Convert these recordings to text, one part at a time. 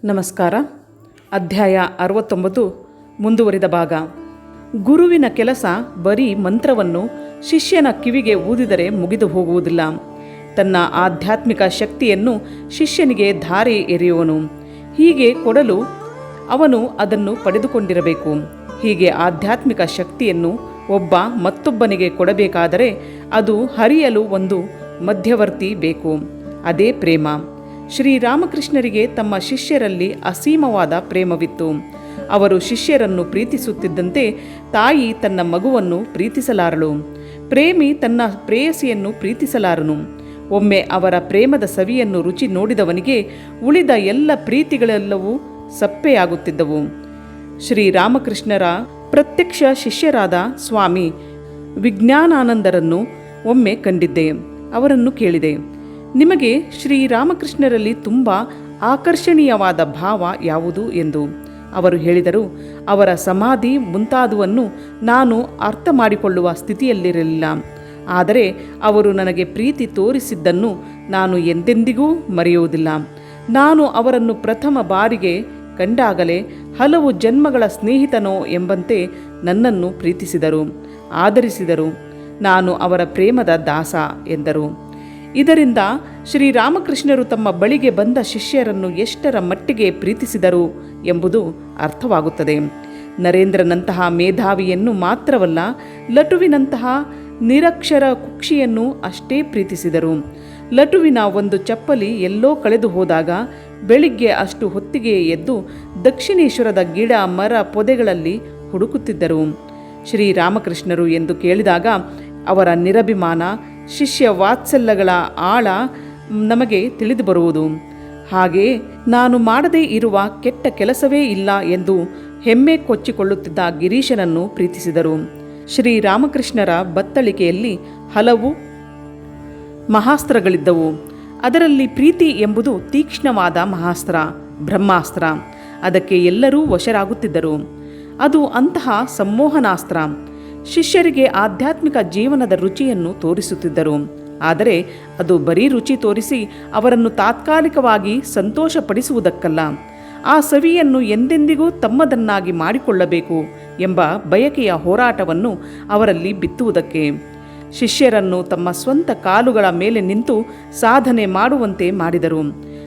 ನಮಸ್ಕಾರ. ಅಧ್ಯಾಯ 69 ಮುಂದುವರಿದ ಭಾಗ. ಗುರುವಿನ ಕೆಲಸ ಬರೀ ಮಂತ್ರವನ್ನು ಶಿಷ್ಯನ ಕಿವಿಗೆ ಊದಿದರೆ ಮುಗಿದು ಹೋಗುವುದಿಲ್ಲ. ತನ್ನ ಆಧ್ಯಾತ್ಮಿಕ ಶಕ್ತಿಯನ್ನು ಶಿಷ್ಯನಿಗೆ ಧಾರೆ ಎರೆಯುವನು. ಹೀಗೆ ಕೊಡಲು ಅವನು ಅದನ್ನು ಪಡೆದುಕೊಂಡಿರಬೇಕು. ಹೀಗೆ ಆಧ್ಯಾತ್ಮಿಕ ಶಕ್ತಿಯನ್ನು ಒಬ್ಬ ಮತ್ತೊಬ್ಬನಿಗೆ ಕೊಡಬೇಕಾದರೆ ಅದು ಹರಿಯಲು ಒಂದು ಮಧ್ಯವರ್ತಿ ಬೇಕು. ಅದೇ ಪ್ರೇಮ. ಶ್ರೀರಾಮಕೃಷ್ಣರಿಗೆ ತಮ್ಮ ಶಿಷ್ಯರಲ್ಲಿ ಅಸೀಮವಾದ ಪ್ರೇಮವಿತ್ತು. ಅವರು ಶಿಷ್ಯರನ್ನು ಪ್ರೀತಿಸುತ್ತಿದ್ದಂತೆ ತಾಯಿ ತನ್ನ ಮಗುವನ್ನು ಪ್ರೀತಿಸಲಾರಳು. ಪ್ರೇಮಿ ತನ್ನ ಪ್ರೇಯಸಿಯನ್ನು ಪ್ರೀತಿಸಲಾರನು. ಒಮ್ಮೆ ಅವರ ಪ್ರೇಮದ ಸವಿಯನ್ನು ರುಚಿ ನೋಡಿದವನಿಗೆ ಉಳಿದ ಎಲ್ಲ ಪ್ರೀತಿಗಳೆಲ್ಲವೂ ಸಪ್ಪೆಯಾಗುತ್ತಿದ್ದವು. ಶ್ರೀರಾಮಕೃಷ್ಣರ ಪ್ರತ್ಯಕ್ಷ ಶಿಷ್ಯರಾದ ಸ್ವಾಮಿ ವಿಜ್ಞಾನಾನಂದರನ್ನು ಒಮ್ಮೆ ಕಂಡಿದ್ದೆ. ಅವರನ್ನು ಕೇಳಿದೆ, ನಿಮಗೆ ಶ್ರೀರಾಮಕೃಷ್ಣರಲ್ಲಿ ತುಂಬ ಆಕರ್ಷಣೀಯವಾದ ಭಾವ ಯಾವುದು ಎಂದು. ಅವರು ಹೇಳಿದರು, ಅವರ ಸಮಾಧಿ ಮುಂತಾದುವನ್ನು ನಾನು ಅರ್ಥ ಮಾಡಿಕೊಳ್ಳುವ ಸ್ಥಿತಿಯಲ್ಲಿರಲಿಲ್ಲ. ಆದರೆ ಅವರು ನನಗೆ ಪ್ರೀತಿ ತೋರಿಸಿದ್ದನ್ನು ನಾನು ಎಂದೆಂದಿಗೂ ಮರೆಯುವುದಿಲ್ಲ. ನಾನು ಅವರನ್ನು ಪ್ರಥಮ ಬಾರಿಗೆ ಕಂಡಾಗಲೇ ಹಲವು ಜನ್ಮಗಳ ಸ್ನೇಹಿತನೋ ಎಂಬಂತೆ ನನ್ನನ್ನು ಪ್ರೀತಿಸಿದರು, ಆದರಿಸಿದರು. ನಾನು ಅವರ ಪ್ರೇಮದ ದಾಸ ಎಂದರು. ಇದರಿಂದ ಶ್ರೀರಾಮಕೃಷ್ಣರು ತಮ್ಮ ಬಳಿಗೆ ಬಂದ ಶಿಷ್ಯರನ್ನು ಎಷ್ಟರ ಮಟ್ಟಿಗೆ ಪ್ರೀತಿಸಿದರು ಎಂಬುದು ಅರ್ಥವಾಗುತ್ತದೆ. ನರೇಂದ್ರನಂತಹ ಮೇಧಾವಿಯನ್ನು ಮಾತ್ರವಲ್ಲ, ಲಟುವಿನಂತಹ ನಿರಕ್ಷರ ಕುಕ್ಷಿಯನ್ನು ಅಷ್ಟೇ ಪ್ರೀತಿಸಿದರು. ಲಟುವಿನ ಒಂದು ಚಪ್ಪಲಿ ಎಲ್ಲೋ ಕಳೆದು ಹೋದಾಗ ಬೆಳಿಗ್ಗೆ ಅಷ್ಟು ಹೊತ್ತಿಗೆ ಎದ್ದು ದಕ್ಷಿಣೇಶ್ವರದ ಗಿಡ ಮರ ಪೊದೆಗಳಲ್ಲಿ ಹುಡುಕುತ್ತಿದ್ದರು. ಶ್ರೀರಾಮಕೃಷ್ಣರು ಎಂದು ಕೇಳಿದಾಗ ಅವರ ನಿರಭಿಮಾನ, ಶಿಷ್ಯ ವಾತ್ಸಲ್ಯಗಳ ಆಳ ನಮಗೆ ತಿಳಿದು ಬರುವುದು. ಹಾಗೆಯೇ ನಾನು ಮಾಡದೇ ಇರುವ ಕೆಟ್ಟ ಕೆಲಸವೇ ಇಲ್ಲ ಎಂದು ಹೆಮ್ಮೆ ಕೊಚ್ಚಿಕೊಳ್ಳುತ್ತಿದ್ದ ಗಿರೀಶನನ್ನು ಪ್ರೀತಿಸಿದರು. ಶ್ರೀರಾಮಕೃಷ್ಣರ ಬತ್ತಳಿಕೆಯಲ್ಲಿ ಹಲವು ಮಹಾಸ್ತ್ರಗಳಿದ್ದವು. ಅದರಲ್ಲಿ ಪ್ರೀತಿ ಎಂಬುದು ತೀಕ್ಷ್ಣವಾದ ಮಹಾಸ್ತ್ರ, ಬ್ರಹ್ಮಾಸ್ತ್ರ. ಅದಕ್ಕೆ ಎಲ್ಲರೂ ವಶರಾಗುತ್ತಿದ್ದರು. ಅದು ಅಂತಹ ಸಂಮೋಹನಾಸ್ತ್ರ. ಶಿಷ್ಯರಿಗೆ ಆಧ್ಯಾತ್ಮಿಕ ಜೀವನದ ರುಚಿಯನ್ನು ತೋರಿಸುತ್ತಿದ್ದರು. ಆದರೆ ಅದು ಬರೀ ರುಚಿ ತೋರಿಸಿ ಅವರನ್ನು ತಾತ್ಕಾಲಿಕವಾಗಿ ಸಂತೋಷಪಡಿಸುವುದಕ್ಕಲ್ಲ, ಆ ಸವಿಯನ್ನು ಎಂದೆಂದಿಗೂ ತಮ್ಮದನ್ನಾಗಿ ಮಾಡಿಕೊಳ್ಳಬೇಕು ಎಂಬ ಬಯಕೆಯ ಹೋರಾಟವನ್ನು ಅವರಲ್ಲಿ ಬಿತ್ತುವುದಕ್ಕೆ. ಶಿಷ್ಯರನ್ನು ತಮ್ಮ ಸ್ವಂತ ಕಾಲುಗಳ ಮೇಲೆ ನಿಂತು ಸಾಧನೆ ಮಾಡುವಂತೆ ಮಾಡಿದರು.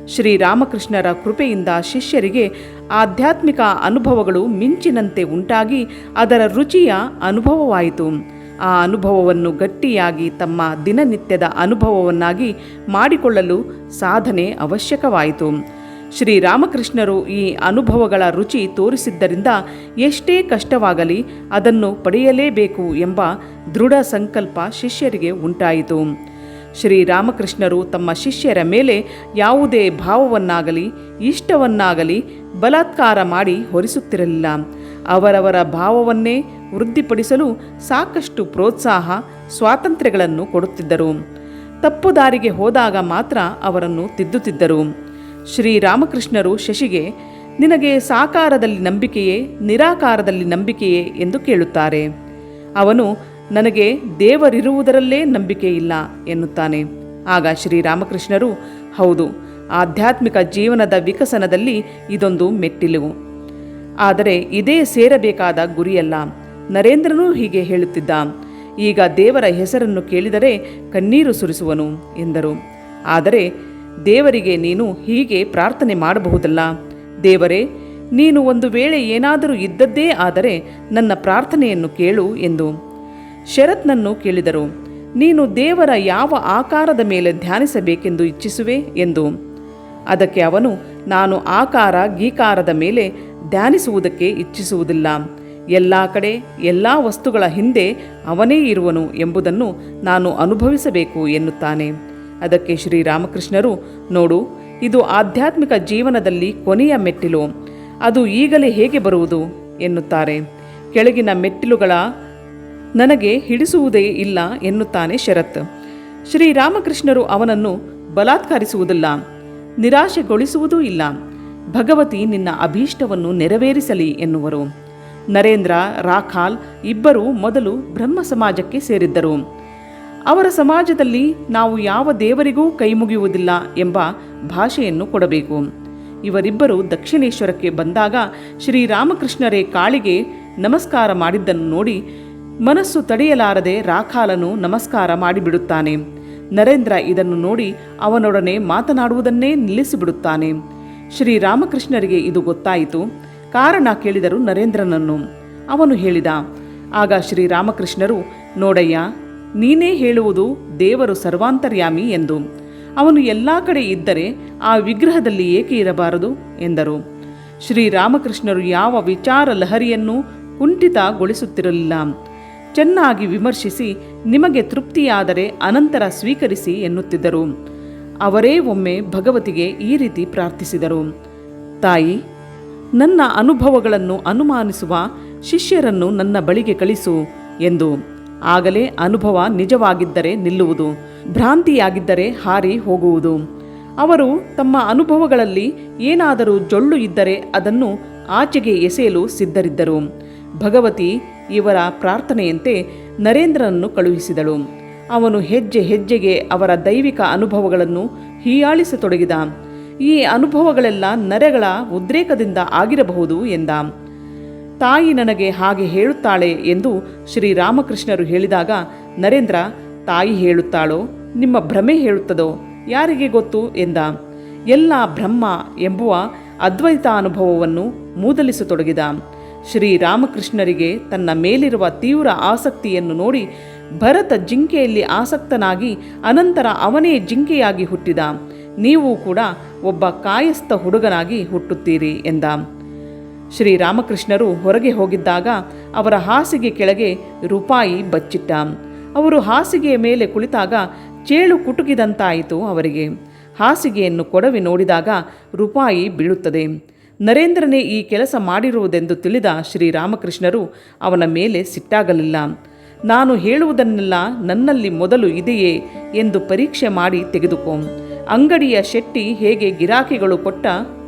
ಶ್ರೀರಾಮಕೃಷ್ಣರ ಕೃಪೆಯಿಂದ ಶಿಷ್ಯರಿಗೆ ಆಧ್ಯಾತ್ಮಿಕ ಅನುಭವಗಳು ಮಿಂಚಿನಂತೆ ಉಂಟಾಗಿ ಅದರ ರುಚಿಯ ಅನುಭವವಾಯಿತು. ಆ ಅನುಭವವನ್ನು ಗಟ್ಟಿಯಾಗಿ ತಮ್ಮ ದಿನನಿತ್ಯದ ಅನುಭವವನ್ನಾಗಿ ಮಾಡಿಕೊಳ್ಳಲು ಸಾಧನೆ ಅವಶ್ಯಕವಾಯಿತು. ಶ್ರೀರಾಮಕೃಷ್ಣರು ಈ ಅನುಭವಗಳ ರುಚಿ ತೋರಿಸಿದ್ದರಿಂದ ಎಷ್ಟೇ ಕಷ್ಟವಾಗಲಿ ಅದನ್ನು ಪಡೆಯಲೇಬೇಕು ಎಂಬ ದೃಢ ಸಂಕಲ್ಪ ಶಿಷ್ಯರಿಗೆ ಉಂಟಾಯಿತು. ಶ್ರೀರಾಮಕೃಷ್ಣರು ತಮ್ಮ ಶಿಷ್ಯರ ಮೇಲೆ ಯಾವುದೇ ಭಾವವನ್ನಾಗಲಿ ಇಷ್ಟವನ್ನಾಗಲಿ ಬಲಾತ್ಕಾರ ಮಾಡಿ ಹೊರಿಸುತ್ತಿರಲಿಲ್ಲ. ಅವರವರ ಭಾವವನ್ನೇ ವೃದ್ಧಿಪಡಿಸಲು ಸಾಕಷ್ಟು ಪ್ರೋತ್ಸಾಹ, ಸ್ವಾತಂತ್ರ್ಯಗಳನ್ನು ಕೊಡುತ್ತಿದ್ದರು. ತಪ್ಪು ದಾರಿಗೆ ಹೋದಾಗ ಮಾತ್ರ ಅವರನ್ನು ತಿದ್ದುತ್ತಿದ್ದರು. ಶ್ರೀರಾಮಕೃಷ್ಣರು ಶಶಿಗೆ, ನಿನಗೆ ಸಾಕಾರದಲ್ಲಿ ನಂಬಿಕೆಯೇ ನಿರಾಕಾರದಲ್ಲಿ ನಂಬಿಕೆಯೇ ಎಂದು ಕೇಳುತ್ತಾರೆ. ಅವನು, ನನಗೆ ದೇವರಿರುವುದರಲ್ಲೇ ನಂಬಿಕೆ ಇಲ್ಲ ಎನ್ನುತ್ತಾನೆ. ಆಗ ಶ್ರೀರಾಮಕೃಷ್ಣರು, ಹೌದು, ಆಧ್ಯಾತ್ಮಿಕ ಜೀವನದ ವಿಕಸನದಲ್ಲಿ ಇದೊಂದು ಮೆಟ್ಟಿಲು. ಆದರೆ ಇದೇ ಸೇರಬೇಕಾದ ಗುರಿಯಲ್ಲ. ನರೇಂದ್ರನೂ ಹೀಗೆ ಹೇಳುತ್ತಿದ್ದ. ಈಗ ದೇವರ ಹೆಸರನ್ನು ಕೇಳಿದರೆ ಕಣ್ಣೀರು ಸುರಿಸುವನು ಎಂದರು. ಆದರೆ ದೇವರಿಗೆ ನೀನು ಹೀಗೆ ಪ್ರಾರ್ಥನೆ ಮಾಡಬಹುದಲ್ಲ, ದೇವರೇ, ನೀನು ಒಂದು ವೇಳೆ ಏನಾದರೂ ಇದ್ದದ್ದೇ ಆದರೆ ನನ್ನ ಪ್ರಾರ್ಥನೆಯನ್ನು ಕೇಳು ಎಂದು ಶರತ್ನನ್ನು ಕೇಳಿದರು. ನೀನು ದೇವರ ಯಾವ ಆಕಾರದ ಮೇಲೆ ಧ್ಯಾನಿಸಬೇಕೆಂದು ಇಚ್ಛಿಸುವೆ ಎಂದು. ಅದಕ್ಕೆ ಅವನು, ನಾನು ಆಕಾರ ಗೀಕಾರದ ಮೇಲೆ ಧ್ಯಾನಿಸುವುದಕ್ಕೆ ಇಚ್ಛಿಸುವುದಿಲ್ಲ. ಎಲ್ಲ ಕಡೆ ಎಲ್ಲ ವಸ್ತುಗಳ ಹಿಂದೆ ಅವನೇ ಇರುವನು ಎಂಬುದನ್ನು ನಾನು ಅನುಭವಿಸಬೇಕು ಎನ್ನುತ್ತಾನೆ. ಅದಕ್ಕೆ ಶ್ರೀರಾಮಕೃಷ್ಣರು, ನೋಡು, ಇದು ಆಧ್ಯಾತ್ಮಿಕ ಜೀವನದಲ್ಲಿ ಕೊನೆಯ ಮೆಟ್ಟಿಲು. ಅದು ಈಗಲೇ ಹೇಗೆ ಬರುವುದು ಎನ್ನುತ್ತಾರೆ. ಕೆಳಗಿನ ಮೆಟ್ಟಿಲುಗಳ ನನಗೆ ಹಿಡಿಸುವುದೇ ಇಲ್ಲ ಎನ್ನುತ್ತಾನೆ ಶರತ್. ಶ್ರೀರಾಮಕೃಷ್ಣರು ಅವನನ್ನು ಬಲಾತ್ಕರಿಸುವುದಿಲ್ಲ, ನಿರಾಶೆಗೊಳಿಸುವುದೂ ಇಲ್ಲ. ಭಗವತಿ ನಿನ್ನ ಅಭೀಷ್ಟವನ್ನು ನೆರವೇರಿಸಲಿ ಎನ್ನುವರು. ನರೇಂದ್ರ, ರಾಖಾಲ್ ಇಬ್ಬರೂ ಮೊದಲು ಬ್ರಹ್ಮ ಸಮಾಜಕ್ಕೆ ಸೇರಿದ್ದರು. ಅವರ ಸಮಾಜದಲ್ಲಿ ನಾವು ಯಾವ ದೇವರಿಗೂ ಕೈಮುಗಿಯುವುದಿಲ್ಲ ಎಂಬ ಭಾಷೆಯನ್ನು ಕೊಡಬೇಕು. ಇವರಿಬ್ಬರು ದಕ್ಷಿಣೇಶ್ವರಕ್ಕೆ ಬಂದಾಗ ಶ್ರೀರಾಮಕೃಷ್ಣರೇ ಕಾಳಿಗೆ ನಮಸ್ಕಾರ ಮಾಡಿದ್ದನ್ನು ನೋಡಿ ಮನಸ್ಸು ತಡೆಯಲಾರದೆ ರಾಖಾಲನು ನಮಸ್ಕಾರ ಮಾಡಿಬಿಡುತ್ತಾನೆ. ನರೇಂದ್ರ ಇದನ್ನು ನೋಡಿ ಅವನೊಡನೆ ಮಾತನಾಡುವುದನ್ನೇ ನಿಲ್ಲಿಸಿಬಿಡುತ್ತಾನೆ. ಶ್ರೀರಾಮಕೃಷ್ಣರಿಗೆ ಇದು ಗೊತ್ತಾಯಿತು. ಕಾರಣ ಕೇಳಿದರು ನರೇಂದ್ರನನ್ನು. ಅವನು ಹೇಳಿದ. ಆಗ ಶ್ರೀರಾಮಕೃಷ್ಣರು, ನೋಡಯ್ಯ, ನೀನೇ ಹೇಳುವುದು ದೇವರು ಸರ್ವಾಂತರ್ಯಾಮಿ ಎಂದು. ಅವನು ಎಲ್ಲ ಕಡೆ ಇದ್ದರೆ ಆ ವಿಗ್ರಹದಲ್ಲಿ ಏಕೆ ಇರಬಾರದು ಎಂದರು. ಶ್ರೀರಾಮಕೃಷ್ಣರು ಯಾವ ವಿಚಾರ ಲಹರಿಯನ್ನು ಕುಂಠಿತಗೊಳಿಸುತ್ತಿರಲಿಲ್ಲ. ಚೆನ್ನಾಗಿ ವಿಮರ್ಶಿಸಿ ನಿಮಗೆ ತೃಪ್ತಿಯಾದರೆ ಅನಂತರ ಸ್ವೀಕರಿಸಿ ಎನ್ನುತ್ತಿದ್ದರು. ಅವರೇ ಒಮ್ಮೆ ಭಗವತಿಗೆ ಈ ರೀತಿ ಪ್ರಾರ್ಥಿಸಿದರು. ತಾಯಿ, ನನ್ನ ಅನುಭವಗಳನ್ನು ಅನುಮಾನಿಸುವ ಶಿಷ್ಯರನ್ನು ನನ್ನ ಬಳಿಗೆ ಕಳಿಸು ಎಂದು. ಆಗಲೇ ಅನುಭವ ನಿಜವಾಗಿದ್ದರೆ ನಿಲ್ಲುವುದು, ಭ್ರಾಂತಿಯಾಗಿದ್ದರೆ ಹಾರಿ ಹೋಗುವುದು. ಅವರು ತಮ್ಮ ಅನುಭವಗಳಲ್ಲಿ ಏನಾದರೂ ಜೊಳ್ಳು ಇದ್ದರೆ ಅದನ್ನು ಆಚೆಗೆ ಎಸೆಯಲು ಸಿದ್ಧರಿದ್ದರು. ಭಗವತಿ ಇವರ ಪ್ರಾರ್ಥನೆಯಂತೆ ನರೇಂದ್ರನನ್ನು ಕಳುಹಿಸಿದಳು. ಅವನು ಹೆಜ್ಜೆ ಹೆಜ್ಜೆಗೆ ಅವರ ದೈವಿಕ ಅನುಭವಗಳನ್ನು ಹೀಯಾಳಿಸತೊಡಗಿದ. ಈ ಅನುಭವಗಳೆಲ್ಲ ನರೆಗಳ ಉದ್ರೇಕದಿಂದ ಆಗಿರಬಹುದು ಎಂದ. ತಾಯಿ ನನಗೆ ಹಾಗೆ ಹೇಳುತ್ತಾಳೆ ಎಂದು ಶ್ರೀರಾಮಕೃಷ್ಣರು ಹೇಳಿದಾಗ ನರೇಂದ್ರ, ತಾಯಿ ಹೇಳುತ್ತಾಳೋ ನಿಮ್ಮ ಭ್ರಮೆ ಹೇಳುತ್ತದೋ ಯಾರಿಗೆ ಗೊತ್ತು ಎಂದ. ಎಲ್ಲ ಬ್ರಹ್ಮ ಎಂಬುವ ಅದ್ವೈತಾನುಭವವನ್ನು ಮೂದಲಿಸತೊಡಗಿದ. ಶ್ರೀರಾಮಕೃಷ್ಣರಿಗೆ ತನ್ನ ಮೇಲಿರುವ ತೀವ್ರ ಆಸಕ್ತಿಯನ್ನು ನೋಡಿ ಭರತ ಜಿಂಕೆಯಲ್ಲಿ ಆಸಕ್ತನಾಗಿ ಅನಂತರ ಅವನೇ ಜಿಂಕೆಯಾಗಿ ಹುಟ್ಟಿದ. ನೀವು ಕೂಡ ಒಬ್ಬ ಕಾಯಸ್ಥ ಹುಡುಗನಾಗಿ ಹುಟ್ಟುತ್ತೀರಿ ಎಂದ. ಶ್ರೀರಾಮಕೃಷ್ಣರು ಹೊರಗೆ ಹೋಗಿದ್ದಾಗ ಅವರ ಹಾಸಿಗೆ ಕೆಳಗೆ ರೂಪಾಯಿ ಬಚ್ಚಿಟ್ಟ. ಅವರು ಹಾಸಿಗೆಯ ಮೇಲೆ ಕುಳಿತಾಗ ಚೇಳು ಕುಟುಕಿದಂತಾಯಿತು ಅವರಿಗೆ. ಹಾಸಿಗೆಯನ್ನು ಕೊಡವಿ ನೋಡಿದಾಗ ರೂಪಾಯಿ ಬೀಳುತ್ತದೆ. ನರೇಂದ್ರನೇ ಈ ಕೆಲಸ ಮಾಡಿರುವುದೆಂದು ತಿಳಿದ ಶ್ರೀರಾಮಕೃಷ್ಣರು ಅವನ ಮೇಲೆ ಸಿಟ್ಟಾಗಲಿಲ್ಲ. ನಾನು ಹೇಳುವುದನ್ನೆಲ್ಲ ನನ್ನಲ್ಲಿ ಮೊದಲು ಇದೆಯೇ ಎಂದು ಪರೀಕ್ಷೆ ಮಾಡಿ ತೆಗೆದುಕೋ. ಅಂಗಡಿಯ ಶೆಟ್ಟಿ ಹೇಗೆ ಗಿರಾಕಿಗಳು ಕೊಟ್ಟ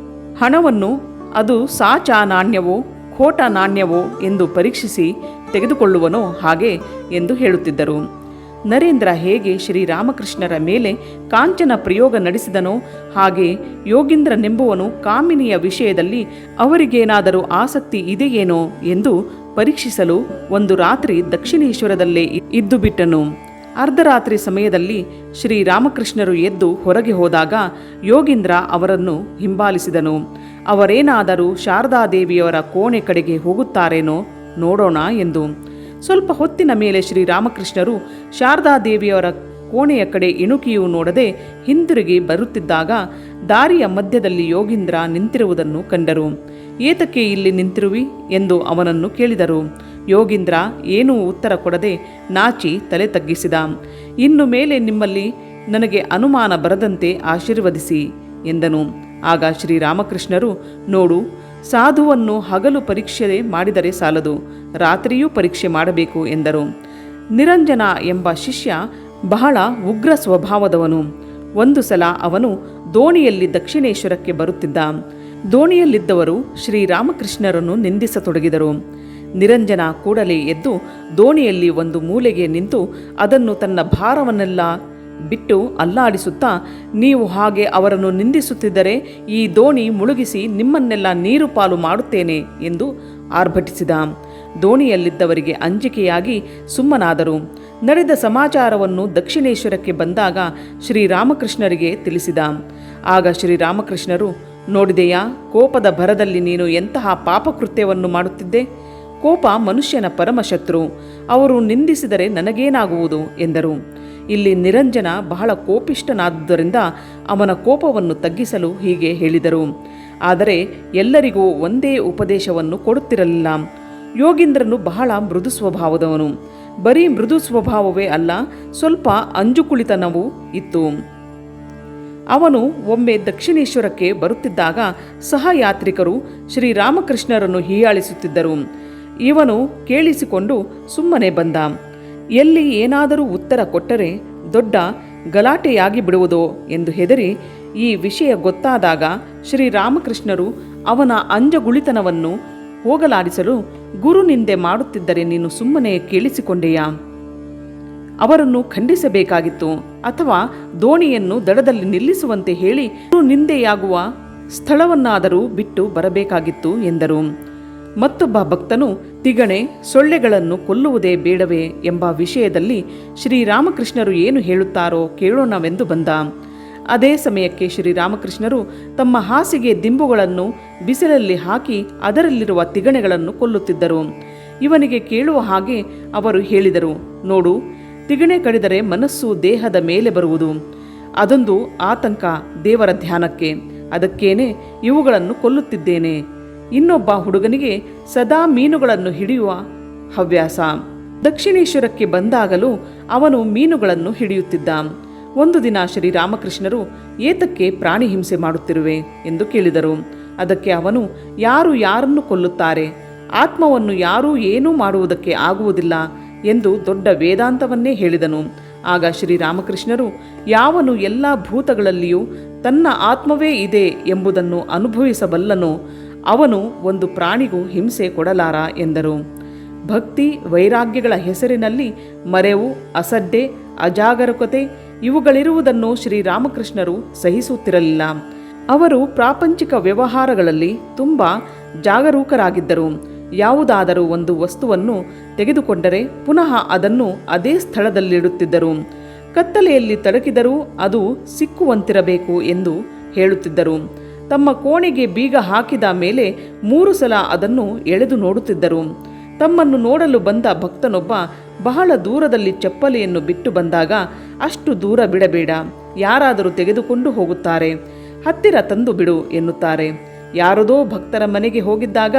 ಹಣವನ್ನು ಅದು ಸಾಚಾ ನಾಣ್ಯವೋ ಖೋಟ ನಾಣ್ಯವೋ ಎಂದು ಪರೀಕ್ಷಿಸಿ ತೆಗೆದುಕೊಳ್ಳುವನೋ ಹಾಗೆ ಎಂದು ಹೇಳುತ್ತಿದ್ದರು. ನರೇಂದ್ರ ಹೇಗೆ ಶ್ರೀರಾಮಕೃಷ್ಣರ ಮೇಲೆ ಕಾಂಚನ ಪ್ರಯೋಗ ನಡೆಸಿದನೋ ಹಾಗೆ ಯೋಗೀಂದ್ರನೆಂಬುವನು ಕಾಮಿನಿಯ ವಿಷಯದಲ್ಲಿ ಅವರಿಗೇನಾದರೂ ಆಸಕ್ತಿ ಇದೆಯೇನೋ ಎಂದು ಪರೀಕ್ಷಿಸಲು ಒಂದು ರಾತ್ರಿ ದಕ್ಷಿಣೇಶ್ವರದಲ್ಲೇ ಇದ್ದು ಬಿಟ್ಟನು. ಅರ್ಧರಾತ್ರಿ ಸಮಯದಲ್ಲಿ ಶ್ರೀರಾಮಕೃಷ್ಣರು ಎದ್ದು ಹೊರಗೆ ಹೋದಾಗ ಯೋಗೀಂದ್ರ ಅವರನ್ನು ಹಿಂಬಾಲಿಸಿದನು. ಅವರೇನಾದರೂ ಶಾರದಾದೇವಿಯವರ ಕೋಣೆ ಕಡೆಗೆ ಹೋಗುತ್ತಾರೇನೋ ನೋಡೋಣ ಎಂದು. ಸ್ವಲ್ಪ ಹೊತ್ತಿನ ಮೇಲೆ ಶ್ರೀರಾಮಕೃಷ್ಣರು ಶಾರದಾದೇವಿಯವರ ಕೋಣೆಯ ಕಡೆ ಇಣುಕಿಯೂ ನೋಡದೆ ಹಿಂದಿರುಗಿ ಬರುತ್ತಿದ್ದಾಗ ದಾರಿಯ ಮಧ್ಯದಲ್ಲಿ ಯೋಗೀಂದ್ರ ನಿಂತಿರುವುದನ್ನು ಕಂಡರು. ಏತಕ್ಕೆ ಇಲ್ಲಿ ನಿಂತಿರುವಿ ಎಂದು ಅವನನ್ನು ಕೇಳಿದರು. ಯೋಗೀಂದ್ರ ಏನೂ ಉತ್ತರ ಕೊಡದೆ ನಾಚಿ ತಲೆ ತಗ್ಗಿಸಿದ. ಇನ್ನು ಮೇಲೆ ನಿಮ್ಮಲ್ಲಿ ನನಗೆ ಅನುಮಾನ ಬರದಂತೆ ಆಶೀರ್ವದಿಸಿ ಎಂದನು. ಆಗ ಶ್ರೀರಾಮಕೃಷ್ಣರು, ನೋಡು, ಸಾಧುವನ್ನು ಹಗಲು ಪರೀಕ್ಷೆ ಮಾಡಿದರೆ ಸಾಲದು, ರಾತ್ರಿಯೂ ಪರೀಕ್ಷೆ ಮಾಡಬೇಕು ಎಂದರು. ನಿರಂಜನ ಎಂಬ ಶಿಷ್ಯ ಬಹಳ ಉಗ್ರ ಸ್ವಭಾವದವನು. ಒಂದು ಸಲ ಅವನು ದೋಣಿಯಲ್ಲಿ ದಕ್ಷಿಣೇಶ್ವರಕ್ಕೆ ಬರುತ್ತಿದ್ದ. ದೋಣಿಯಲ್ಲಿದ್ದವರು ಶ್ರೀರಾಮಕೃಷ್ಣರನ್ನು ನಿಂದಿಸತೊಡಗಿದರು. ನಿರಂಜನ ಕೂಡಲೇ ಎದ್ದು ದೋಣಿಯಲ್ಲಿ ಒಂದು ಮೂಲೆಗೆ ನಿಂತು ಅದನ್ನು ತನ್ನ ಭಾರವನ್ನೆಲ್ಲ ಬಿಟ್ಟು ಅಲ್ಲಾಡಿಸುತ್ತಾ, ನೀವು ಹಾಗೆ ಅವರನ್ನು ನಿಂದಿಸುತ್ತಿದ್ದರೆ ಈ ದೋಣಿ ಮುಳುಗಿಸಿ ನಿಮ್ಮನ್ನೆಲ್ಲ ನೀರು ಪಾಲು ಮಾಡುತ್ತೇನೆ ಎಂದು ಆರ್ಭಟಿಸಿದ. ದೋಣಿಯಲ್ಲಿದ್ದವರಿಗೆ ಅಂಜಿಕೆಯಾಗಿ ಸುಮ್ಮನಾದರು. ನಡೆದ ಸಮಾಚಾರವನ್ನು ದಕ್ಷಿಣೇಶ್ವರಕ್ಕೆ ಬಂದಾಗ ಶ್ರೀರಾಮಕೃಷ್ಣರಿಗೆ ತಿಳಿಸಿದ. ಆಗ ಶ್ರೀರಾಮಕೃಷ್ಣರು, ನೋಡಿದೆಯಾ, ಕೋಪದ ಭರದಲ್ಲಿ ನೀನು ಎಂತಹ ಪಾಪಕೃತ್ಯವನ್ನು ಮಾಡುತ್ತಿದ್ದೆ. ಕೋಪ ಮನುಷ್ಯನ ಪರಮಶತ್ರು. ಅವರು ನಿಂದಿಸಿದರೆ ನನಗೇನಾಗುವುದು ಎಂದರು. ಇಲ್ಲಿ ನಿರಂಜನ ಬಹಳ ಕೋಪಿಷ್ಠನಾದುದರಿಂದ ಅವನ ಕೋಪವನ್ನು ತಗ್ಗಿಸಲು ಹೀಗೆ ಹೇಳಿದರು. ಆದರೆ ಎಲ್ಲರಿಗೂ ಒಂದೇ ಉಪದೇಶವನ್ನು ಕೊಡುತ್ತಿರಲಿಲ್ಲ. ಯೋಗೀಂದ್ರನು ಬಹಳ ಮೃದು ಸ್ವಭಾವದವನು. ಬರೀ ಮೃದು ಸ್ವಭಾವವೇ ಅಲ್ಲ, ಸ್ವಲ್ಪ ಅಂಜುಕುಳಿತನವೂ ಇತ್ತು. ಅವನು ಒಮ್ಮೆ ದಕ್ಷಿಣೇಶ್ವರಕ್ಕೆ ಬರುತ್ತಿದ್ದಾಗ ಸಹಯಾತ್ರಿಕರು ಶ್ರೀರಾಮಕೃಷ್ಣರನ್ನು ಹೀಯಾಳಿಸುತ್ತಿದ್ದರು. ಇವನು ಕೇಳಿಸಿಕೊಂಡು ಸುಮ್ಮನೆ ಬಂದ. ಎಲ್ಲಿ ಏನಾದರೂ ಉತ್ತರ ಕೊಟ್ಟರೆ ದೊಡ್ಡ ಗಲಾಟೆಯಾಗಿ ಬಿಡುವುದೋ ಎಂದು ಹೆದರಿ ಈ ವಿಷಯ ಗೊತ್ತಾದಾಗ ಶ್ರೀರಾಮಕೃಷ್ಣರು ಅವನ ಅಂಜಗುಳಿತನವನ್ನು ಹೋಗಲಾಡಿಸಲು, ಗುರು ನಿಂದೆ ಮಾಡುತ್ತಿದ್ದರೆ ನೀನು ಸುಮ್ಮನೆ ಕೇಳಿಸಿಕೊಂಡೆಯಾ? ಅವರನ್ನು ಖಂಡಿಸಬೇಕಾಗಿತ್ತು, ಅಥವಾ ದೋಣಿಯನ್ನು ದಡದಲ್ಲಿ ನಿಲ್ಲಿಸುವಂತೆ ಹೇಳಿ ಗುರು ನಿಂದೆಯಾಗುವ ಸ್ಥಳವನ್ನಾದರೂ ಬಿಟ್ಟು ಬರಬೇಕಾಗಿತ್ತು ಎಂದರು. ಮತ್ತೊಬ್ಬ ಭಕ್ತನು ತಿಗಣೆ ಸೊಳ್ಳೆಗಳನ್ನು ಕೊಲ್ಲುವುದೇ ಬೇಡವೇ ಎಂಬ ವಿಷಯದಲ್ಲಿ ಶ್ರೀರಾಮಕೃಷ್ಣರು ಏನು ಹೇಳುತ್ತಾರೋ ಕೇಳೋಣವೆಂದು ಬಂದ. ಅದೇ ಸಮಯಕ್ಕೆ ಶ್ರೀರಾಮಕೃಷ್ಣರು ತಮ್ಮ ಹಾಸಿಗೆ ದಿಂಬುಗಳನ್ನು ಬಿಸಿಲಲ್ಲಿ ಹಾಕಿ ಅದರಲ್ಲಿರುವ ತಿಗಣೆಗಳನ್ನು ಕೊಲ್ಲುತ್ತಿದ್ದರು. ಇವನಿಗೆ ಕೇಳುವ ಹಾಗೆ ಅವರು ಹೇಳಿದರು, ನೋಡು, ತಿಗಣೆ ಕಡಿದರೆ ಮನಸ್ಸು ದೇಹದ ಮೇಲೆ ಬರುವುದು. ಅದೊಂದು ಆತಂಕ ದೇವರ ಧ್ಯಾನಕ್ಕೆ, ಅದಕ್ಕೇನೆ ಇವುಗಳನ್ನು ಕೊಲ್ಲುತ್ತಿದ್ದೇನೆ. ಇನ್ನೊಬ್ಬ ಹುಡುಗನಿಗೆ ಸದಾ ಮೀನುಗಳನ್ನು ಹಿಡಿಯುವ ಹವ್ಯಾಸ. ದಕ್ಷಿಣೇಶ್ವರಕ್ಕೆ ಬಂದಾಗಲೂ ಅವನು ಮೀನುಗಳನ್ನು ಹಿಡಿಯುತ್ತಿದ್ದ. ಒಂದು ದಿನ ಶ್ರೀರಾಮಕೃಷ್ಣರು, ಏತಕ್ಕೆ ಪ್ರಾಣಿ ಹಿಂಸೆ ಮಾಡುತ್ತಿರುವೆ ಎಂದು ಕೇಳಿದರು. ಅದಕ್ಕೆ ಅವನು, ಯಾರು ಯಾರನ್ನು ಕೊಲ್ಲುತ್ತಾರೆ, ಆತ್ಮವನ್ನು ಯಾರೂ ಏನೂ ಮಾಡುವುದಕ್ಕೆ ಆಗುವುದಿಲ್ಲ ಎಂದು ದೊಡ್ಡ ವೇದಾಂತವನ್ನೇ ಹೇಳಿದನು. ಆಗ ಶ್ರೀರಾಮಕೃಷ್ಣರು, ಯಾವನು ಎಲ್ಲ ಭೂತಗಳಲ್ಲಿಯೂ ತನ್ನ ಆತ್ಮವೇ ಇದೆ ಎಂಬುದನ್ನು ಅನುಭವಿಸಬಲ್ಲನೋ ಅವನು ಒಂದು ಪ್ರಾಣಿಗೂ ಹಿಂಸೆ ಕೊಡಲಾರ ಎಂದರು. ಭಕ್ತಿ ವೈರಾಗ್ಯಗಳ ಹೆಸರಿನಲ್ಲಿ ಮರೆವು, ಅಸಡ್ಡೆ, ಅಜಾಗರೂಕತೆ ಇವುಗಳಿರುವುದನ್ನು ಶ್ರೀರಾಮಕೃಷ್ಣರು ಸಹಿಸುತ್ತಿರಲಿಲ್ಲ. ಅವರು ಪ್ರಾಪಂಚಿಕ ವ್ಯವಹಾರಗಳಲ್ಲಿ ತುಂಬ ಜಾಗರೂಕರಾಗಿದ್ದರು. ಯಾವುದಾದರೂ ಒಂದು ವಸ್ತುವನ್ನು ತೆಗೆದುಕೊಂಡರೆ ಪುನಃ ಅದನ್ನು ಅದೇ ಸ್ಥಳದಲ್ಲಿಡುತ್ತಿದ್ದರು. ಕತ್ತಲೆಯಲ್ಲಿ ತಡಕಿದರೂ ಅದು ಸಿಕ್ಕುವಂತಿರಬೇಕು ಎಂದು ಹೇಳುತ್ತಿದ್ದರು. ತಮ್ಮ ಕೋಣೆಗೆ ಬೀಗ ಹಾಕಿದ ಮೇಲೆ 3 ಸಲ ಅದನ್ನು ಎಳೆದು ನೋಡುತ್ತಿದ್ದರು. ತಮ್ಮನ್ನು ನೋಡಲು ಬಂದ ಭಕ್ತನೊಬ್ಬ ಬಹಳ ದೂರದಲ್ಲಿ ಚಪ್ಪಲಿಯನ್ನು ಬಿಟ್ಟು ಬಂದಾಗ, ಅಷ್ಟು ದೂರ ಬಿಡಬೇಡ, ಯಾರಾದರೂ ತೆಗೆದುಕೊಂಡು ಹೋಗುತ್ತಾರೆ, ಹತ್ತಿರ ತಂದು ಬಿಡು ಎನ್ನುತ್ತಾರೆ. ಯಾರದೋ ಭಕ್ತರ ಮನೆಗೆ ಹೋಗಿದ್ದಾಗ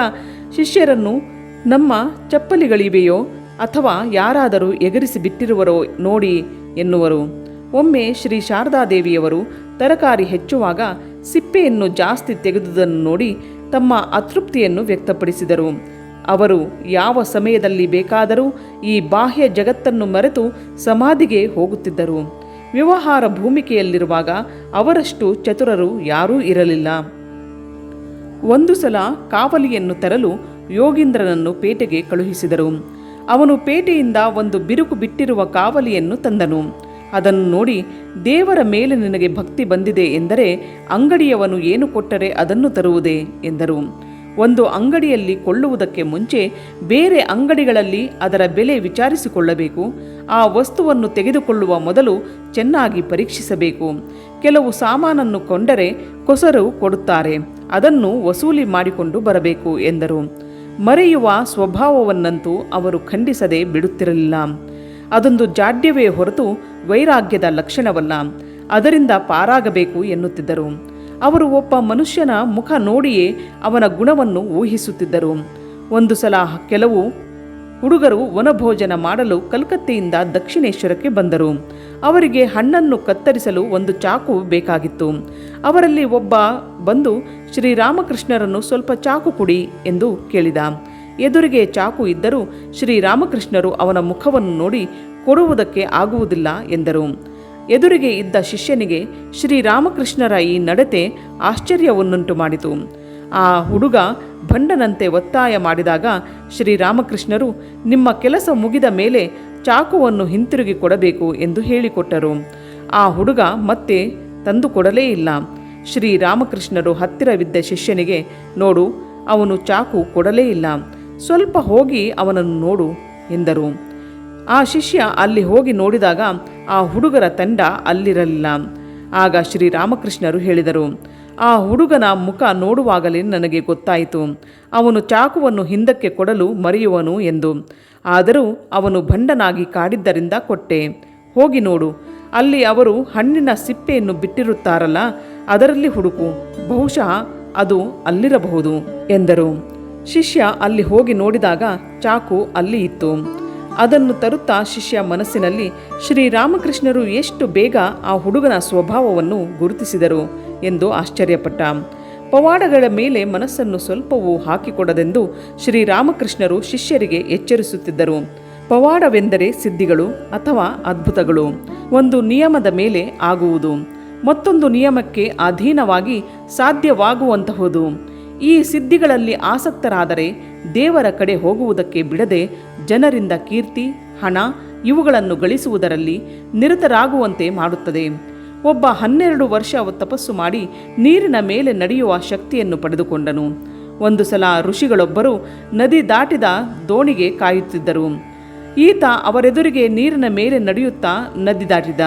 ಶಿಷ್ಯರನ್ನು, ನಮ್ಮ ಚಪ್ಪಲಿಗಳಿವೆಯೋ ಅಥವಾ ಯಾರಾದರೂ ಎಗರಿಸಿ ಬಿಟ್ಟಿರುವರೋ ನೋಡಿ ಎನ್ನುವರು. ಒಮ್ಮೆ ಶ್ರೀ ಶಾರದಾದೇವಿಯವರು ತರಕಾರಿ ಹೆಚ್ಚುವಾಗ ಸಿಪ್ಪೆಯನ್ನು ಜಾಸ್ತಿ ತೆಗೆದುದನ್ನು ನೋಡಿ ತಮ್ಮ ಅತೃಪ್ತಿಯನ್ನು ವ್ಯಕ್ತಪಡಿಸಿದರು. ಅವರು ಯಾವ ಸಮಯದಲ್ಲಿ ಬೇಕಾದರೂ ಈ ಬಾಹ್ಯ ಜಗತ್ತನ್ನು ಮರೆತು ಸಮಾಧಿಗೆ ಹೋಗುತ್ತಿದ್ದರು. ವ್ಯವಹಾರ ಭೂಮಿಕೆಯಲ್ಲಿರುವಾಗ ಅವರಷ್ಟು ಚತುರರು ಯಾರೂ ಇರಲಿಲ್ಲ. ಒಂದು ಸಲ ಕಾವಲಿಯನ್ನು ತರಲು ಯೋಗೀಂದ್ರನನ್ನು ಪೇಟೆಗೆ ಕಳುಹಿಸಿದರು. ಅವನು ಪೇಟೆಯಿಂದ ಒಂದು ಬಿರುಕು ಬಿಟ್ಟಿರುವ ಕಾವಲಿಯನ್ನು ತಂದನು. ಅದನ್ನು ನೋಡಿ, ದೇವರ ಮೇಲೆ ನಿನಗೆ ಭಕ್ತಿ ಬಂದಿದೆ ಎಂದರೆ ಅಂಗಡಿಯವನು ಏನು ಕೊಟ್ಟರೆ ಅದನ್ನು ತರುವುದೇ ಎಂದರು. ಒಂದು ಅಂಗಡಿಯಲ್ಲಿ ಕೊಳ್ಳುವುದಕ್ಕೆ ಮುಂಚೆ ಬೇರೆ ಅಂಗಡಿಗಳಲ್ಲಿ ಅದರ ಬೆಲೆ ವಿಚಾರಿಸಿಕೊಳ್ಳಬೇಕು. ಆ ವಸ್ತುವನ್ನು ತೆಗೆದುಕೊಳ್ಳುವ ಮೊದಲು ಚೆನ್ನಾಗಿ ಪರೀಕ್ಷಿಸಬೇಕು. ಕೆಲವು ಸಾಮಾನನ್ನು ಕೊಂಡರೆ ಕೊಸರು ಕೊಡುತ್ತಾರೆ, ಅದನ್ನು ವಸೂಲಿ ಮಾಡಿಕೊಂಡು ಬರಬೇಕು ಎಂದರು. ಮರೆಯುವ ಸ್ವಭಾವವನ್ನಂತೂ ಅವರು ಖಂಡಿಸದೆ ಬಿಡುತ್ತಿರಲಿಲ್ಲ. ಅದೊಂದು ಜಾಡ್ಯವೇ ಹೊರತು ವೈರಾಗ್ಯದ ಲಕ್ಷಣವಲ್ಲ. ಅದರಿಂದ ಪಾರಾಗಬೇಕು ಎನ್ನುತ್ತಿದ್ದರು. ಅವರು ಒಬ್ಬ ಮನುಷ್ಯನ ಮುಖ ನೋಡಿಯೇ ಅವನ ಗುಣವನ್ನು ಊಹಿಸುತ್ತಿದ್ದರು. ಒಂದು ಸಲ ಕೆಲವು ಹುಡುಗರು ವನಭೋಜನ ಮಾಡಲು ಕಲ್ಕತ್ತೆಯಿಂದ ದಕ್ಷಿಣೇಶ್ವರಕ್ಕೆ ಬಂದರು. ಅವರಿಗೆ ಹಣ್ಣನ್ನು ಕತ್ತರಿಸಲು ಒಂದು ಚಾಕು ಬೇಕಾಗಿತ್ತು. ಅವರಲ್ಲಿ ಒಬ್ಬ ಬಂದು ಶ್ರೀರಾಮಕೃಷ್ಣರನ್ನು ಸ್ವಲ್ಪ ಚಾಕು ಕೊಡಿ ಎಂದು ಕೇಳಿದ. ಎದುರಿಗೆ ಚಾಕು ಇದ್ದರೂ ಶ್ರೀರಾಮಕೃಷ್ಣರು ಅವನ ಮುಖವನ್ನು ನೋಡಿ ಕೊಡುವುದಕ್ಕೆ ಆಗುವುದಿಲ್ಲ ಎಂದರು. ಎದುರಿಗೆ ಇದ್ದ ಶಿಷ್ಯನಿಗೆ ಶ್ರೀರಾಮಕೃಷ್ಣರ ಈ ನಡತೆ ಆಶ್ಚರ್ಯವನ್ನುಂಟು ಮಾಡಿತು. ಆ ಹುಡುಗ ಭಂಡನಂತೆ ಒತ್ತಾಯ ಮಾಡಿದಾಗ ಶ್ರೀರಾಮಕೃಷ್ಣರು, ನಿಮ್ಮ ಕೆಲಸ ಮುಗಿದ ಮೇಲೆ ಚಾಕುವನ್ನು ಹಿಂತಿರುಗಿ ಕೊಡಬೇಕು ಎಂದು ಹೇಳಿಕೊಟ್ಟರು. ಆ ಹುಡುಗ ಮತ್ತೆ ತಂದು ಕೊಡಲೇ ಇಲ್ಲ. ಶ್ರೀರಾಮಕೃಷ್ಣರು ಹತ್ತಿರವಿದ್ದ ಶಿಷ್ಯನಿಗೆ, ನೋಡು, ಅವನು ಚಾಕು ಕೊಡಲೇ ಇಲ್ಲ, ಸ್ವಲ್ಪ ಹೋಗಿ ಅವನನ್ನು ನೋಡು ಎಂದರು. ಆ ಶಿಷ್ಯ ಅಲ್ಲಿ ಹೋಗಿ ನೋಡಿದಾಗ ಆ ಹುಡುಗರ ತಂಡ ಅಲ್ಲಿರಲಿಲ್ಲ. ಆಗ ಶ್ರೀರಾಮಕೃಷ್ಣರು ಹೇಳಿದರು, ಆ ಹುಡುಗನ ಮುಖ ನೋಡುವಾಗಲೇ ನನಗೆ ಗೊತ್ತಾಯಿತು, ಅವನು ಚಾಕುವನ್ನು ಹಿಂದಕ್ಕೆ ಕೊಡಲು ಮರೆಯುವನು ಎಂದು. ಆದರೂ ಅವನು ಭಂಡನಾಗಿ ಕಾಡಿದ್ದರಿಂದ ಕೊಟ್ಟೆ. ಹೋಗಿ ನೋಡು, ಅಲ್ಲಿ ಅವರು ಹಣ್ಣಿನ ಸಿಪ್ಪೆಯನ್ನು ಬಿಟ್ಟಿರುತ್ತಾರಲ್ಲ, ಅದರಲ್ಲಿ ಹುಡುಕು, ಬಹುಶಃ ಅದು ಅಲ್ಲಿರಬಹುದು ಎಂದರು. ಶಿಷ್ಯ ಅಲ್ಲಿ ಹೋಗಿ ನೋಡಿದಾಗ ಚಾಕು ಅಲ್ಲಿ ಇತ್ತು. ಅದನ್ನು ತರುತ್ತಾ ಶಿಷ್ಯ ಮನಸ್ಸಿನಲ್ಲಿ, ಶ್ರೀರಾಮಕೃಷ್ಣರು ಎಷ್ಟು ಬೇಗ ಆ ಹುಡುಗನ ಸ್ವಭಾವವನ್ನು ಗುರುತಿಸಿದರು ಎಂದು ಆಶ್ಚರ್ಯಪಟ್ಟ. ಪವಾಡಗಳ ಮೇಲೆ ಮನಸ್ಸನ್ನು ಸ್ವಲ್ಪವೂ ಹಾಕಿಕೊಡದೆಂದು ಶ್ರೀರಾಮಕೃಷ್ಣರು ಶಿಷ್ಯರಿಗೆ ಎಚ್ಚರಿಸುತ್ತಿದ್ದರು. ಪವಾಡವೆಂದರೆ ಸಿದ್ಧಿಗಳು ಅಥವಾ ಅದ್ಭುತಗಳು ಒಂದು ನಿಯಮದ ಮೇಲೆ ಆಗುವುದು, ಮತ್ತೊಂದು ನಿಯಮಕ್ಕೆ ಅಧೀನವಾಗಿ ಸಾಧ್ಯವಾಗುವಂತಹುದು. ಈ ಸಿದ್ಧಿಗಳಲ್ಲಿ ಆಸಕ್ತರಾದರೆ ದೇವರ ಕಡೆ ಹೋಗುವುದಕ್ಕೆ ಬಿಡದೆ ಜನರಿಂದ ಕೀರ್ತಿ, ಹಣ ಇವುಗಳನ್ನು ಗಳಿಸುವುದರಲ್ಲಿ ನಿರತರಾಗುವಂತೆ ಮಾಡುತ್ತದೆ. ಒಬ್ಬ 12 ವರ್ಷ ತಪಸ್ಸು ಮಾಡಿ ನೀರಿನ ಮೇಲೆ ನಡೆಯುವ ಶಕ್ತಿಯನ್ನು ಪಡೆದುಕೊಂಡನು. ಒಂದು ಸಲ ಋಷಿಗಳೊಬ್ಬರು ನದಿ ದಾಟಿದ ದೋಣಿಗೆ ಕಾಯುತ್ತಿದ್ದರು. ಈತ ಅವರೆದುರಿಗೆ ನೀರಿನ ಮೇಲೆ ನಡೆಯುತ್ತಾ ನದಿ ದಾಟಿದ.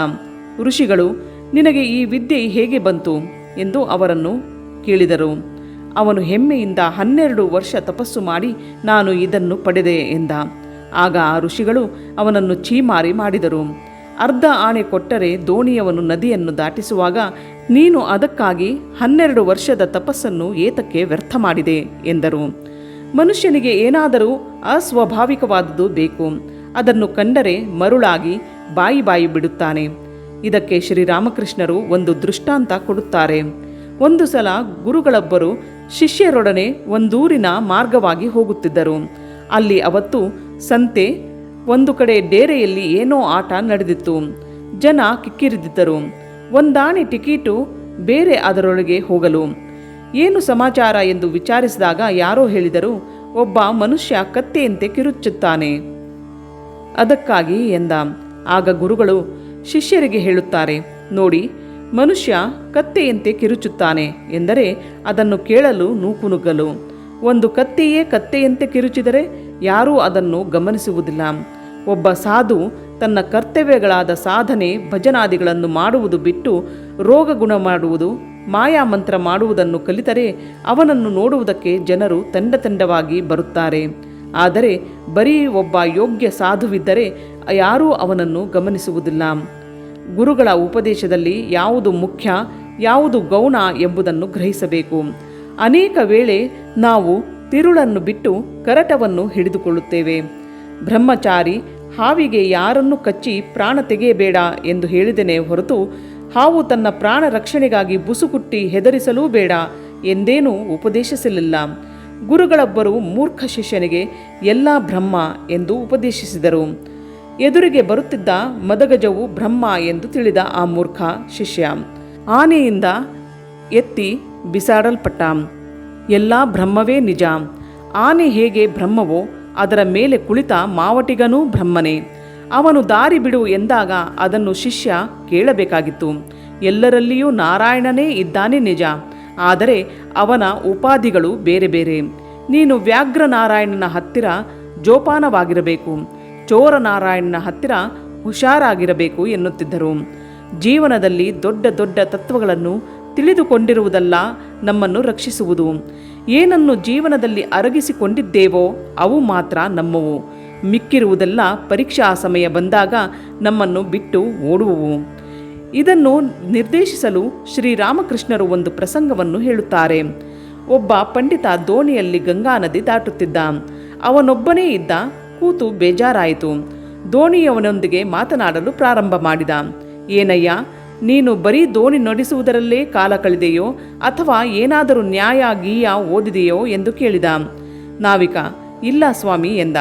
ಋಷಿಗಳು, ನಿನಗೆ ಈ ವಿದ್ಯೆ ಹೇಗೆ ಬಂತು ಎಂದು ಅವರನ್ನು ಕೇಳಿದರು. ಅವನು ಹೆಮ್ಮೆಯಿಂದ 12 ವರ್ಷ ತಪಸ್ಸು ಮಾಡಿ ನಾನು ಇದನ್ನು ಪಡೆದೆ ಎಂದ. ಆಗ ಆ ಋಷಿಗಳು ಅವನನ್ನು ಛೀಮಾರಿ ಮಾಡಿದರು. ಅರ್ಧ ಆಣೆ ಕೊಟ್ಟರೆ ದೋಣಿಯವನು ನದಿಯನ್ನು ದಾಟಿಸುವಾಗ ನೀನು ಅದಕ್ಕಾಗಿ 12 ವರ್ಷದ ತಪಸ್ಸನ್ನು ಏತಕ್ಕೆ ವ್ಯರ್ಥ ಮಾಡಿದೆ ಎಂದರು. ಮನುಷ್ಯನಿಗೆ ಏನಾದರೂ ಅಸ್ವಾಭಾವಿಕವಾದುದು ಬೇಕು. ಅದನ್ನು ಕಂಡರೆ ಮರುಳಾಗಿ ಬಾಯಿ ಬಿಡುತ್ತಾನೆ. ಇದಕ್ಕೆ ಶ್ರೀರಾಮಕೃಷ್ಣರು ಒಂದು ದೃಷ್ಟಾಂತ ಕೊಡುತ್ತಾರೆ. ಒಂದು ಸಲ ಗುರುಗಳೊಬ್ಬರು ಶಿಷ್ಯರೊಡನೆ ಒಂದೂರಿನ ಮಾರ್ಗವಾಗಿ ಹೋಗುತ್ತಿದ್ದರು. ಅಲ್ಲಿ ಅವತ್ತು ಸಂತೆ. ಒಂದು ಕಡೆ ಡೇರೆಯಲ್ಲಿ ಏನೋ ಆಟ ನಡೆದಿತ್ತು. ಜನ ಕಿಕ್ಕಿರಿದಿದ್ದರು. ಒಂದಾಣೆ ಟಿಕೀಟು ಬೇರೆ ಅದರೊಳಗೆ ಹೋಗಲು. ಏನು ಸಮಾಚಾರ ಎಂದು ವಿಚಾರಿಸಿದಾಗ ಯಾರೋ ಹೇಳಿದರು, ಒಬ್ಬ ಮನುಷ್ಯ ಕತ್ತೆಯಂತೆ ಕಿರುಚುತ್ತಾನೆ, ಅದಕ್ಕಾಗಿ ಎಂದ. ಆಗ ಗುರುಗಳು ಶಿಷ್ಯರಿಗೆ ಹೇಳುತ್ತಾರೆ, ನೋಡಿ, ಮನುಷ್ಯ ಕತ್ತೆಯಂತೆ ಕಿರುಚುತ್ತಾನೆ ಎಂದರೆ ಅದನ್ನು ಕೇಳಲು ನೂಕುನುಗ್ಗಲು. ಒಂದು ಕತ್ತೆಯೇ ಕತ್ತೆಯಂತೆ ಕಿರುಚಿದರೆ ಯಾರೂ ಅದನ್ನು ಗಮನಿಸುವುದಿಲ್ಲ. ಒಬ್ಬ ಸಾಧು ತನ್ನ ಕರ್ತವ್ಯಗಳಾದ ಸಾಧನೆ ಭಜನಾದಿಗಳನ್ನು ಮಾಡುವುದು ಬಿಟ್ಟು ರೋಗ ಗುಣ ಮಾಡುವುದು, ಮಾಯಾಮಂತ್ರ ಮಾಡುವುದನ್ನು ಕಲಿತರೆ ಅವನನ್ನು ನೋಡುವುದಕ್ಕೆ ಜನರು ತಂಡವಾಗಿ ಬರುತ್ತಾರೆ. ಆದರೆ ಬರೀ ಒಬ್ಬ ಯೋಗ್ಯ ಸಾಧುವಿದ್ದರೆ ಯಾರೂ ಅವನನ್ನು ಗಮನಿಸುವುದಿಲ್ಲ. ಗುರುಗಳ ಉಪದೇಶದಲ್ಲಿ ಯಾವುದು ಮುಖ್ಯ, ಯಾವುದು ಗೌಣ ಎಂಬುದನ್ನು ಗ್ರಹಿಸಬೇಕು. ಅನೇಕ ವೇಳೆ ನಾವು ತಿರುಳನ್ನು ಬಿಟ್ಟು ಕರಟವನ್ನು ಹಿಡಿದುಕೊಳ್ಳುತ್ತೇವೆ. ಬ್ರಹ್ಮಚಾರಿ ಹಾವಿಗೆ ಯಾರನ್ನು ಕಚ್ಚಿ ಪ್ರಾಣ ತೆಗೆಯಬೇಡ ಎಂದು ಹೇಳಿದನೇ ಹೊರತು ಹಾವು ತನ್ನ ಪ್ರಾಣ ರಕ್ಷಣೆಗಾಗಿ ಬುಸುಕುಟ್ಟಿ ಹೆದರಿಸಲೂ ಬೇಡ ಎಂದೇನೂ ಉಪದೇಶಿಸಲಿಲ್ಲ. ಗುರುಗಳೊಬ್ಬರು ಮೂರ್ಖ ಶಿಷ್ಯನಿಗೆ ಎಲ್ಲ ಬ್ರಹ್ಮ ಎಂದು ಉಪದೇಶಿಸಿದರು. ಎದುರಿಗೆ ಬರುತ್ತಿದ್ದ ಮದಗಜವು ಬ್ರಹ್ಮ ಎಂದು ತಿಳಿದ ಆ ಮೂರ್ಖ ಶಿಷ್ಯ ಆನೆಯಿಂದ ಎತ್ತಿ ಬಿಸಾಡಲ್ಪಟ್ಟ. ಎಲ್ಲ ಬ್ರಹ್ಮವೇ ನಿಜ. ಆನೆ ಹೇಗೆ ಬ್ರಹ್ಮವೋ ಅದರ ಮೇಲೆ ಕುಳಿತ ಮಾವಟಿಗನೂ ಬ್ರಹ್ಮನೇ. ಅವನು ದಾರಿ ಬಿಡು ಎಂದಾಗ ಅದನ್ನು ಶಿಷ್ಯ ಕೇಳಬೇಕಾಗಿತ್ತು. ಎಲ್ಲರಲ್ಲಿಯೂ ನಾರಾಯಣನೇ ಇದ್ದಾನೆ ನಿಜ, ಆದರೆ ಅವನ ಉಪಾಧಿಗಳು ಬೇರೆ ಬೇರೆ. ನೀನು ವ್ಯಾಘ್ರ ನಾರಾಯಣನ ಹತ್ತಿರ ಜೋಪಾನವಾಗಿರಬೇಕು, ಚೋರ ನಾರಾಯಣನ ಹತ್ತಿರ ಹುಷಾರಾಗಿರಬೇಕು ಎನ್ನುತ್ತಿದ್ದರು. ಜೀವನದಲ್ಲಿ ದೊಡ್ಡ ದೊಡ್ಡ ತತ್ವಗಳನ್ನು ತಿಳಿದುಕೊಂಡಿರುವುದಲ್ಲ ನಮ್ಮನ್ನು ರಕ್ಷಿಸುವುದು. ಏನನ್ನು ಜೀವನದಲ್ಲಿ ಅರಗಿಸಿಕೊಂಡಿದ್ದೇವೋ ಅವು ಮಾತ್ರ ನಮ್ಮವು. ಮಿಕ್ಕಿರುವುದೆಲ್ಲ ಪರೀಕ್ಷಾ ಸಮಯ ಬಂದಾಗ ನಮ್ಮನ್ನು ಬಿಟ್ಟು ಓಡುವವು. ಇದನ್ನು ನಿರ್ದೇಶಿಸಲು ಶ್ರೀರಾಮಕೃಷ್ಣರು ಒಂದು ಪ್ರಸಂಗವನ್ನು ಹೇಳುತ್ತಾರೆ. ಒಬ್ಬ ಪಂಡಿತ ದೋಣಿಯಲ್ಲಿ ಗಂಗಾ ನದಿ ದಾಟುತ್ತಿದ್ದ. ಅವನೊಬ್ಬನೇ ಇದ್ದ. ಕೂತು ಬೇಜಾರಾಯಿತು. ದೋಣಿಯವನೊಂದಿಗೆ ಮಾತನಾಡಲು ಪ್ರಾರಂಭ ಮಾಡಿದ. ಏನಯ್ಯ, ನೀನು ಬರೀ ದೋಣಿ ನಡೆಸುವುದರಲ್ಲೇ ಕಾಲ ಕಳೆದೆಯೋ ಅಥವಾ ಏನಾದರೂ ನ್ಯಾಯ ಗೀಯ ಓದಿದೆಯೋ ಎಂದು ಕೇಳಿದ. ನಾವಿಕ, ಇಲ್ಲ ಸ್ವಾಮಿ ಎಂದ.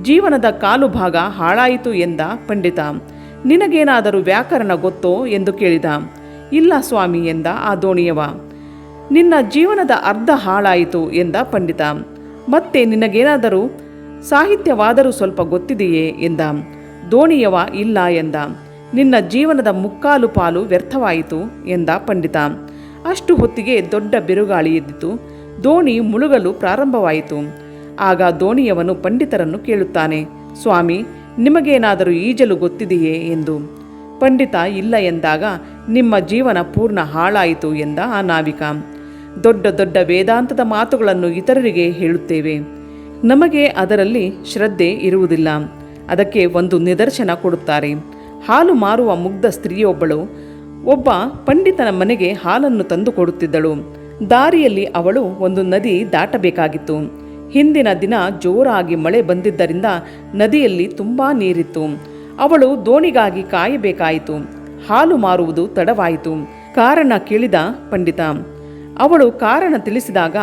ಜೀವನದ ಕಾಲು ಭಾಗ ಹಾಳಾಯಿತು ಎಂದ ಪಂಡಿತ. ನಿನಗೇನಾದರೂ ವ್ಯಾಕರಣ ಗೊತ್ತೋ ಎಂದು ಕೇಳಿದ. ಇಲ್ಲ ಸ್ವಾಮಿ ಎಂದ ಆ ದೋಣಿಯವ. ನಿನ್ನ ಜೀವನದ ಅರ್ಧ ಹಾಳಾಯಿತು ಎಂದ ಪಂಡಿತ. ಮತ್ತೆ ನಿನಗೇನಾದರೂ ಸಾಹಿತ್ಯವಾದರೂ ಸ್ವಲ್ಪ ಗೊತ್ತಿದೆಯೇ ಎಂದ. ದೋಣಿಯವ ಇಲ್ಲ ಎಂದ. ನಿನ್ನ ಜೀವನದ ಮುಕ್ಕಾಲು ಪಾಲು ವ್ಯರ್ಥವಾಯಿತು ಎಂದ ಪಂಡಿತ. ಅಷ್ಟು ಹೊತ್ತಿಗೆ ದೊಡ್ಡ ಬಿರುಗಾಳಿ ಎದ್ದಿತು. ದೋಣಿ ಮುಳುಗಲು ಪ್ರಾರಂಭವಾಯಿತು. ಆಗ ದೋಣಿಯವನು ಪಂಡಿತರನ್ನು ಕೇಳುತ್ತಾನೆ, ಸ್ವಾಮಿ, ನಿಮಗೇನಾದರೂ ಈಜಲು ಗೊತ್ತಿದೆಯೇ ಎಂದು. ಪಂಡಿತ ಇಲ್ಲ ಎಂದಾಗ ನಿಮ್ಮ ಜೀವನ ಪೂರ್ಣ ಹಾಳಾಯಿತು ಎಂದ ಆ ನಾವಿಕ. ದೊಡ್ಡ ದೊಡ್ಡ ವೇದಾಂತದ ಮಾತುಗಳನ್ನು ಇತರರಿಗೆ ಹೇಳುತ್ತೇವೆ. ನಮಗೆ ಅದರಲ್ಲಿ ಶ್ರದ್ಧೆ ಇರುವುದಿಲ್ಲ. ಅದಕ್ಕೆ ಒಂದು ನಿದರ್ಶನ ಕೊಡುತ್ತಾರೆ. ಹಾಲು ಮಾರುವ ಮುಗ್ಧ ಸ್ತ್ರೀಯೊಬ್ಬಳು ಒಬ್ಬ ಪಂಡಿತನ ಮನೆಗೆ ಹಾಲನ್ನು ತಂದು ಕೊಡುತ್ತಿದ್ದಳು. ದಾರಿಯಲ್ಲಿ ಅವಳು ಒಂದು ನದಿ ದಾಟಬೇಕಾಗಿತ್ತು. ಹಿಂದಿನ ದಿನ ಜೋರಾಗಿ ಮಳೆ ಬಂದಿದ್ದರಿಂದ ನದಿಯಲ್ಲಿ ತುಂಬ ನೀರಿತ್ತು. ಅವಳು ದೋಣಿಗಾಗಿ ಕಾಯಬೇಕಾಯಿತು. ಹಾಲು ಮಾರುವುದು ತಡವಾಯಿತು. ಕಾರಣ ಕೇಳಿದ ಪಂಡಿತ. ಅವಳು ಕಾರಣ ತಿಳಿಸಿದಾಗ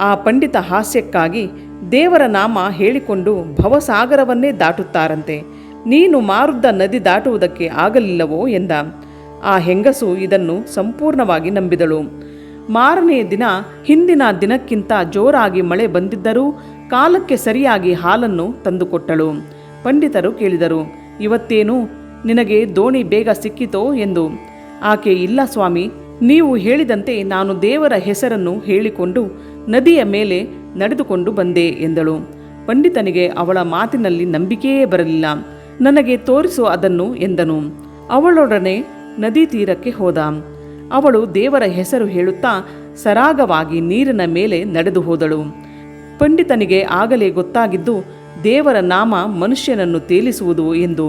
ಆ ಪಂಡಿತ ಹಾಸ್ಯಕ್ಕಾಗಿ ದೇವರ ನಾಮ ಹೇಳಿಕೊಂಡು ಭವಸಾಗರವನ್ನೇ ದಾಟುತ್ತಾರಂತೆ. ನೀನು ಮಾರುದ್ದ ನದಿ ದಾಟುವುದಕ್ಕೆ ಆಗಲಿಲ್ಲವೋ ಎಂದ. ಆ ಹೆಂಗಸು ಇದನ್ನು ಸಂಪೂರ್ಣವಾಗಿ ನಂಬಿದಳು. ಮಾರನೇ ದಿನ ಹಿಂದಿನ ದಿನಕ್ಕಿಂತ ಜೋರಾಗಿ ಮಳೆ ಬಂದಿದ್ದರೂ ಕಾಲಕ್ಕೆ ಸರಿಯಾಗಿ ಹಾಲನ್ನು ತಂದುಕೊಟ್ಟಳು. ಪಂಡಿತರು ಕೇಳಿದರು, ಇವತ್ತೇನು ನಿನಗೆ ದೋಣಿ ಬೇಗ ಸಿಕ್ಕಿತೋ ಎಂದು. ಆಕೆ, ಇಲ್ಲ ಸ್ವಾಮಿ, ನೀವು ಹೇಳಿದಂತೆ ನಾನು ದೇವರ ಹೆಸರನ್ನು ಹೇಳಿಕೊಂಡು ನದಿಯ ಮೇಲೆ ನಡೆದುಕೊಂಡು ಬಂದೆ ಎಂದಳು. ಪಂಡಿತನಿಗೆ ಅವಳ ಮಾತಿನಲ್ಲಿ ನಂಬಿಕೆಯೇ ಬರಲಿಲ್ಲ. ನನಗೆ ತೋರಿಸು ಅದನ್ನು ಎಂದನು. ಅವಳೊಡನೆ ನದಿ ತೀರಕ್ಕೆ ಹೋದ. ಅವಳು ದೇವರ ಹೆಸರು ಹೇಳುತ್ತಾ ಸರಾಗವಾಗಿ ನೀರಿನ ಮೇಲೆ ನಡೆದು ಹೋದಳು. ಪಂಡಿತನಿಗೆ ಆಗಲೇ ಗೊತ್ತಾಗಿದ್ದು ದೇವರ ನಾಮ ಮನುಷ್ಯನನ್ನು ತೇಲಿಸುವುದು ಎಂದು.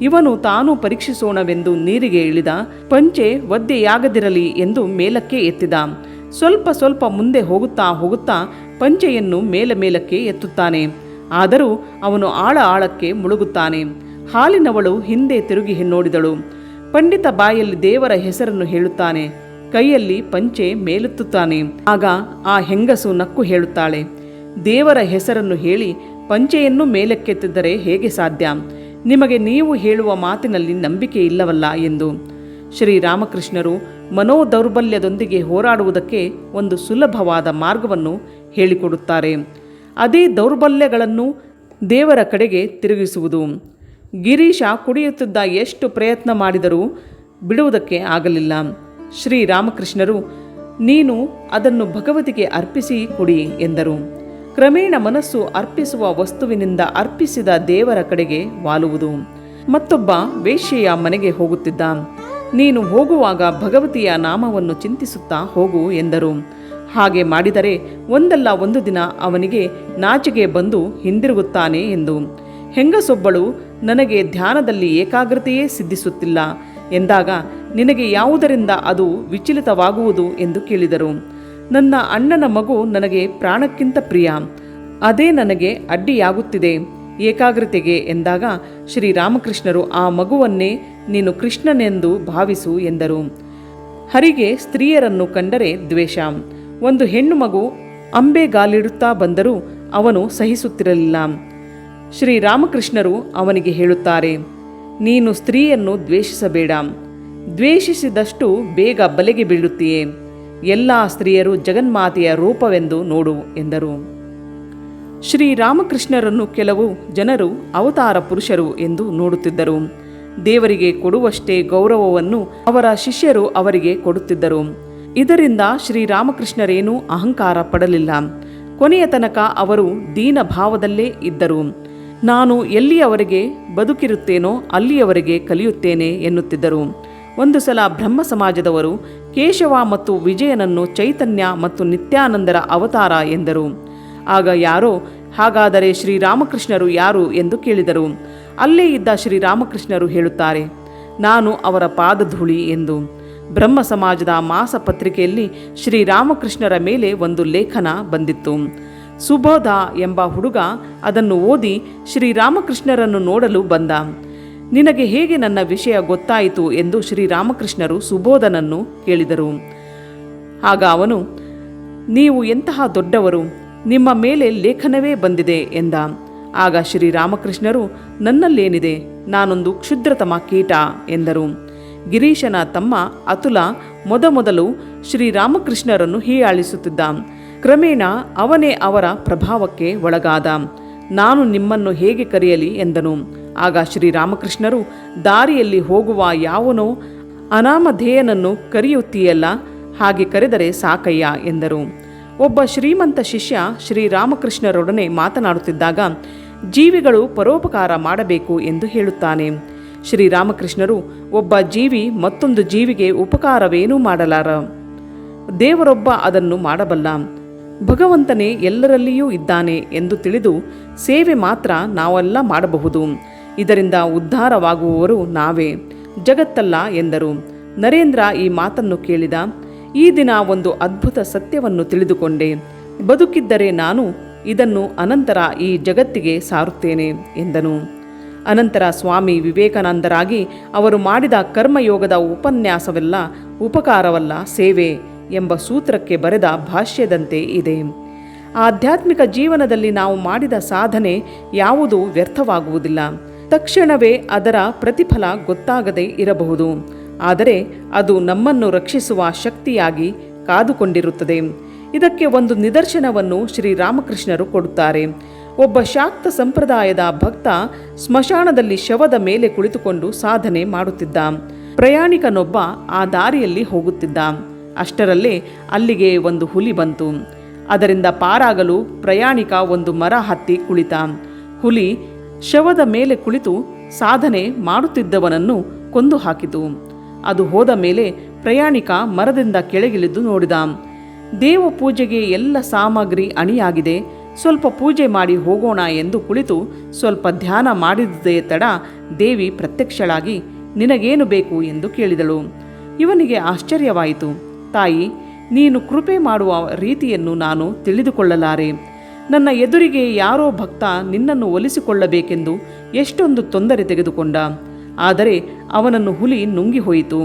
ಇವನು ತಾನೂ ಪರೀಕ್ಷಿಸೋಣವೆಂದು ನೀರಿಗೆ ಇಳಿದ. ಪಂಚೆ ಒದ್ದೆಯಾಗದಿರಲಿ ಎಂದು ಮೇಲಕ್ಕೆ ಎತ್ತಿದ. ಸ್ವಲ್ಪ ಸ್ವಲ್ಪ ಮುಂದೆ ಹೋಗುತ್ತಾ ಹೋಗುತ್ತಾ ಪಂಚೆಯನ್ನು ಮೇಲಕ್ಕೆ ಎತ್ತುತ್ತಾನೆ. ಆದರೂ ಅವನು ಆಳಕ್ಕೆ ಮುಳುಗುತ್ತಾನೆ. ಹಾಲಿನವಳು ಹಿಂದೆ ತಿರುಗಿ ನೋಡಿದಳು. ಪಂಡಿತ ಬಾಯಲ್ಲಿ ದೇವರ ಹೆಸರನ್ನು ಹೇಳುತ್ತಾನೆ, ಕೈಯಲ್ಲಿ ಪಂಚೆ ಮೇಲೆತ್ತುತ್ತಾನೆ. ಆಗ ಆ ಹೆಂಗಸು ನಕ್ಕು ಹೇಳುತ್ತಾಳೆ, ದೇವರ ಹೆಸರನ್ನು ಹೇಳಿ ಪಂಚೆಯನ್ನು ಮೇಲಕ್ಕೆತ್ತಿದ್ದರೆ ಹೇಗೆ ಸಾಧ್ಯ? ನಿಮಗೆ ನೀವು ಹೇಳುವ ಮಾತಿನಲ್ಲಿ ನಂಬಿಕೆ ಇಲ್ಲವಲ್ಲ ಎಂದು. ಶ್ರೀರಾಮಕೃಷ್ಣರು ಮನೋದೌರ್ಬಲ್ಯದೊಂದಿಗೆ ಹೋರಾಡುವುದಕ್ಕೆ ಒಂದು ಸುಲಭವಾದ ಮಾರ್ಗವನ್ನು ಹೇಳಿಕೊಡುತ್ತಾರೆ. ಅದೇ ದೌರ್ಬಲ್ಯಗಳನ್ನು ದೇವರ ಕಡೆಗೆ ತಿರುಗಿಸುವುದು. ಗಿರೀಶ ಕುಡಿಯುತ್ತಿದ್ದ ಎಷ್ಟು ಪ್ರಯತ್ನ ಮಾಡಿದರೂ ಬಿಡುವುದಕ್ಕೆ ಆಗಲಿಲ್ಲ. ಶ್ರೀರಾಮಕೃಷ್ಣರು, ನೀನು ಅದನ್ನು ಭಗವತಿಗೆ ಅರ್ಪಿಸಿ ಕುಡಿ ಎಂದರು. ಕ್ರಮೇಣ ಮನಸ್ಸು ಅರ್ಪಿಸುವ ವಸ್ತುವಿನಿಂದ ಅರ್ಪಿಸಿದ ದೇವರ ಕಡೆಗೆ ವಾಲುವುದು. ಮತ್ತೊಬ್ಬ ವೇಶ್ಯೆಯ ಮನೆಗೆ ಹೋಗುತ್ತಿದ್ದ. ನೀನು ಹೋಗುವಾಗ ಭಗವತಿಯ ನಾಮವನ್ನು ಚಿಂತಿಸುತ್ತಾ ಹೋಗು ಎಂದರು. ಹಾಗೆ ಮಾಡಿದರೆ ಒಂದಲ್ಲ ಒಂದು ದಿನ ಅವನಿಗೆ ನಾಚಿಕೆ ಬಂದು ಹಿಂದಿರುಗುತ್ತಾನೆ ಎಂದು. ಹೆಂಗಸೊಬ್ಬಳು, ನನಗೆ ಧ್ಯಾನದಲ್ಲಿ ಏಕಾಗ್ರತೆಯೇ ಸಿದ್ಧಿಸುತ್ತಿಲ್ಲ ಎಂದಾಗ, ನಿನಗೆ ಯಾವುದರಿಂದ ಅದು ವಿಚಲಿತವಾಗುವುದು ಎಂದು ಕೇಳಿದರು. ನನ್ನ ಅಣ್ಣನ ಮಗು ನನಗೆ ಪ್ರಾಣಕ್ಕಿಂತ ಪ್ರಿಯ, ಅದೇ ನನಗೆ ಅಡ್ಡಿಯಾಗುತ್ತಿದೆ ಏಕಾಗ್ರತೆಗೆ ಎಂದಾಗ ಶ್ರೀರಾಮಕೃಷ್ಣರು, ಆ ಮಗುವನ್ನೇ ನೀನು ಕೃಷ್ಣನೆಂದು ಭಾವಿಸು ಎಂದರು. ಹರಿಗೆ ಸ್ತ್ರೀಯರನ್ನು ಕಂಡರೆ ದ್ವೇಷ. ಒಂದು ಹೆಣ್ಣು ಮಗು ಅಂಬೆಗಾಲಿಡುತ್ತಾ ಬಂದರೂ ಅವನು ಸಹಿಸುತ್ತಿರಲಿಲ್ಲ. ಶ್ರೀರಾಮಕೃಷ್ಣರು ಅವನಿಗೆ ಹೇಳುತ್ತಾರೆ, ನೀನು ಸ್ತ್ರೀಯನ್ನು ದ್ವೇಷಿಸಬೇಡ, ದ್ವೇಷಿಸಿದಷ್ಟು ಬೇಗ ಬಲೆಗೆ ಬೀಳುತ್ತೀಯೇ. ಎಲ್ಲ ಸ್ತ್ರೀಯರು ಜಗನ್ಮಾತೆಯ ರೂಪವೆಂದು ನೋಡು ಎಂದರು. ಶ್ರೀರಾಮಕೃಷ್ಣರನ್ನು ಕೆಲವು ಜನರು ಅವತಾರ ಪುರುಷರು ಎಂದು ನೋಡುತ್ತಿದ್ದರು. ದೇವರಿಗೆ ಕೊಡುವಷ್ಟೇ ಗೌರವವನ್ನು ಅವರ ಶಿಷ್ಯರು ಅವರಿಗೆ ಕೊಡುತ್ತಿದ್ದರು. ಇದರಿಂದ ಶ್ರೀರಾಮಕೃಷ್ಣರೇನೂ ಅಹಂಕಾರ ಪಡಲಿಲ್ಲ. ಕೊನೆಯ ತನಕ ಅವರು ದೀನ ಭಾವದಲ್ಲೇ ಇದ್ದರು. ನಾನು ಎಲ್ಲಿಯವರೆಗೆ ಬದುಕಿರುತ್ತೇನೋ ಅಲ್ಲಿಯವರೆಗೆ ಕಲಿಯುತ್ತೇನೆ ಎನ್ನುತ್ತಿದ್ದರು. ಒಂದು ಸಲ ಬ್ರಹ್ಮ ಸಮಾಜದವರು ಕೇಶವ ಮತ್ತು ವಿಜಯನನ್ನು ಚೈತನ್ಯ ಮತ್ತು ನಿತ್ಯಾನಂದರ ಅವತಾರ ಎಂದರು. ಆಗ ಯಾರೋ, ಹಾಗಾದರೆ ಶ್ರೀರಾಮಕೃಷ್ಣರು ಯಾರು ಎಂದು ಕೇಳಿದರು. ಅಲ್ಲೇ ಇದ್ದ ಶ್ರೀರಾಮಕೃಷ್ಣರು ಹೇಳುತ್ತಾರೆ, ನಾನು ಅವರ ಪಾದಧೂಳಿ ಎಂದು. ಬ್ರಹ್ಮ ಸಮಾಜದ ಮಾಸ ಪತ್ರಿಕೆಯಲ್ಲಿ ಶ್ರೀರಾಮಕೃಷ್ಣರ ಮೇಲೆ ಒಂದು ಲೇಖನ ಬಂದಿತ್ತು. ಸುಬೋಧ ಎಂಬ ಹುಡುಗ ಅದನ್ನು ಓದಿ ಶ್ರೀರಾಮಕೃಷ್ಣರನ್ನು ನೋಡಲು ಬಂದ. ನಿನಗೆ ಹೇಗೆ ನನ್ನ ವಿಷಯ ಗೊತ್ತಾಯಿತು ಎಂದು ಶ್ರೀರಾಮಕೃಷ್ಣರು ಸುಬೋಧನನ್ನು ಕೇಳಿದರು. ಆಗ ಅವನು, ನೀವು ಎಂತಹ ದೊಡ್ಡವರು, ನಿಮ್ಮ ಮೇಲೆ ಲೇಖನವೇ ಬಂದಿದೆ ಎಂದ. ಆಗ ಶ್ರೀರಾಮಕೃಷ್ಣರು, ನನ್ನಲ್ಲೇನಿದೆ, ನಾನೊಂದು ಕ್ಷುದ್ರತಮ ಕೀಟ ಎಂದರು. ಗಿರೀಶನ ತಮ್ಮ ಅತುಲ ಮೊದಮೊದಲು ಶ್ರೀರಾಮಕೃಷ್ಣರನ್ನು ಹೀಯಾಳಿಸುತ್ತಿದ್ದ. ಕ್ರಮೇಣ ಅವನೇ ಅವರ ಪ್ರಭಾವಕ್ಕೆ ಒಳಗಾದ. ನಾನು ನಿಮ್ಮನ್ನು ಹೇಗೆ ಕರೆಯಲಿ ಎಂದನು. ಆಗ ಶ್ರೀರಾಮಕೃಷ್ಣರು, ದಾರಿಯಲ್ಲಿ ಹೋಗುವ ಯಾವನೋ ಅನಾಮಧೇಯನನ್ನು ಕರೆಯುತ್ತೀಯಲ್ಲ, ಹಾಗೆ ಕರೆದರೆ ಸಾಕಯ್ಯ ಎಂದರು. ಒಬ್ಬ ಶ್ರೀಮಂತ ಶಿಷ್ಯ ಶ್ರೀರಾಮಕೃಷ್ಣರೊಡನೆ ಮಾತನಾಡುತ್ತಿದ್ದಾಗ, ಜೀವಿಗಳು ಪರೋಪಕಾರ ಮಾಡಬೇಕು ಎಂದು ಹೇಳುತ್ತಾನೆ. ಶ್ರೀರಾಮಕೃಷ್ಣರು, ಒಬ್ಬ ಜೀವಿ ಮತ್ತೊಂದು ಜೀವಿಗೆ ಉಪಕಾರವೇನೂ ಮಾಡಲಾರ, ದೇವರೊಬ್ಬ ಅದನ್ನು ಮಾಡಬಲ್ಲ, ಭಗವಂತನೇ ಎಲ್ಲರಲ್ಲಿಯೂ ಇದ್ದಾನೆ ಎಂದು ತಿಳಿದು ಸೇವೆ ಮಾತ್ರ ನಾವೆಲ್ಲ ಮಾಡಬಹುದು. ಇದರಿಂದ ಉದ್ಧಾರವಾಗುವವರು ನಾವೇ, ಜಗತ್ತಲ್ಲ ಎಂದರು. ನರೇಂದ್ರ ಈ ಮಾತನ್ನು ಕೇಳಿದ. ಈ ದಿನ ಒಂದು ಅದ್ಭುತ ಸತ್ಯವನ್ನು ತಿಳಿದುಕೊಂಡೆ. ಬದುಕಿದ್ದರೆ ನಾನು ಇದನ್ನು ಅನಂತರ ಈ ಜಗತ್ತಿಗೆ ಸಾರುತ್ತೇನೆ ಎಂದನು. ಅನಂತರ ಸ್ವಾಮಿ ವಿವೇಕಾನಂದರಾಗಿ ಅವರು ಮಾಡಿದ ಕರ್ಮಯೋಗದ ಉಪನ್ಯಾಸವೆಲ್ಲ ಉಪಕಾರವಲ್ಲ, ಸೇವೆ ಎಂಬ ಸೂತ್ರಕ್ಕೆ ಬರೆದ ಭಾಷ್ಯದಂತೆ ಇದೆ. ಆಧ್ಯಾತ್ಮಿಕ ಜೀವನದಲ್ಲಿ ನಾವು ಮಾಡಿದ ಸಾಧನೆ ಯಾವುದೂ ವ್ಯರ್ಥವಾಗುವುದಿಲ್ಲ. ತಕ್ಷಣವೇ ಅದರ ಪ್ರತಿಫಲ ಗೊತ್ತಾಗದೇ ಇರಬಹುದು, ಆದರೆ ಅದು ನಮ್ಮನ್ನು ರಕ್ಷಿಸುವ ಶಕ್ತಿಯಾಗಿ ಕಾದುಕೊಂಡಿರುತ್ತದೆ. ಇದಕ್ಕೆ ಒಂದು ನಿದರ್ಶನವನ್ನು ಶ್ರೀರಾಮಕೃಷ್ಣರು ಕೊಡುತ್ತಾರೆ. ಒಬ್ಬ ಶಾಕ್ತ ಸಂಪ್ರದಾಯದ ಭಕ್ತ ಸ್ಮಶಾನದಲ್ಲಿ ಶವದ ಮೇಲೆ ಕುಳಿತುಕೊಂಡು ಸಾಧನೆ ಮಾಡುತ್ತಿದ್ದ. ಪ್ರಯಾಣಿಕನೊಬ್ಬ ಆ ದಾರಿಯಲ್ಲಿ ಹೋಗುತ್ತಿದ್ದ. ಅಷ್ಟರಲ್ಲೇ ಅಲ್ಲಿಗೆ ಒಂದು ಹುಲಿ ಬಂತು. ಅದರಿಂದ ಪಾರಾಗಲು ಪ್ರಯಾಣಿಕ ಒಂದು ಮರ ಹತ್ತಿ ಕುಳಿತ. ಹುಲಿ ಶವದ ಮೇಲೆ ಕುಳಿತು ಸಾಧನೆ ಮಾಡುತ್ತಿದ್ದವನನ್ನು ಕೊಂದು ಹಾಕಿತು. ಅದು ಹೋದ ಮೇಲೆ ಪ್ರಯಾಣಿಕ ಮರದಿಂದ ಕೆಳಗಿಳಿದು ನೋಡಿದ. ದೇವ ಪೂಜೆಗೆ ಎಲ್ಲ ಸಾಮಗ್ರಿ ಅಣಿಯಾಗಿದೆ, ಸ್ವಲ್ಪ ಪೂಜೆ ಮಾಡಿ ಹೋಗೋಣ ಎಂದು ಕುಳಿತು ಸ್ವಲ್ಪ ಧ್ಯಾನ ಮಾಡಿದ್ದೇ ತಡ ದೇವಿ ಪ್ರತ್ಯಕ್ಷಳಾಗಿ ನಿನಗೇನು ಬೇಕು ಎಂದು ಕೇಳಿದಳು. ಇವನಿಗೆ ಆಶ್ಚರ್ಯವಾಯಿತು. ತಾಯಿ, ನೀನು ಕೃಪೆ ಮಾಡುವ ರೀತಿಯನ್ನು ನಾನು ತಿಳಿದುಕೊಳ್ಳಲಾರೆ. ನನ್ನ ಎದುರಿಗೆ ಯಾರೋ ಭಕ್ತ ನಿನ್ನನ್ನು ಒಲಿಸಿಕೊಳ್ಳಬೇಕೆಂದು ಎಷ್ಟೊಂದು ತೊಂದರೆ ತೆಗೆದುಕೊಂಡ. ಆದರೆ ಅವನನ್ನು ಹುಲಿ ನುಂಗಿ ಹೋಯಿತು.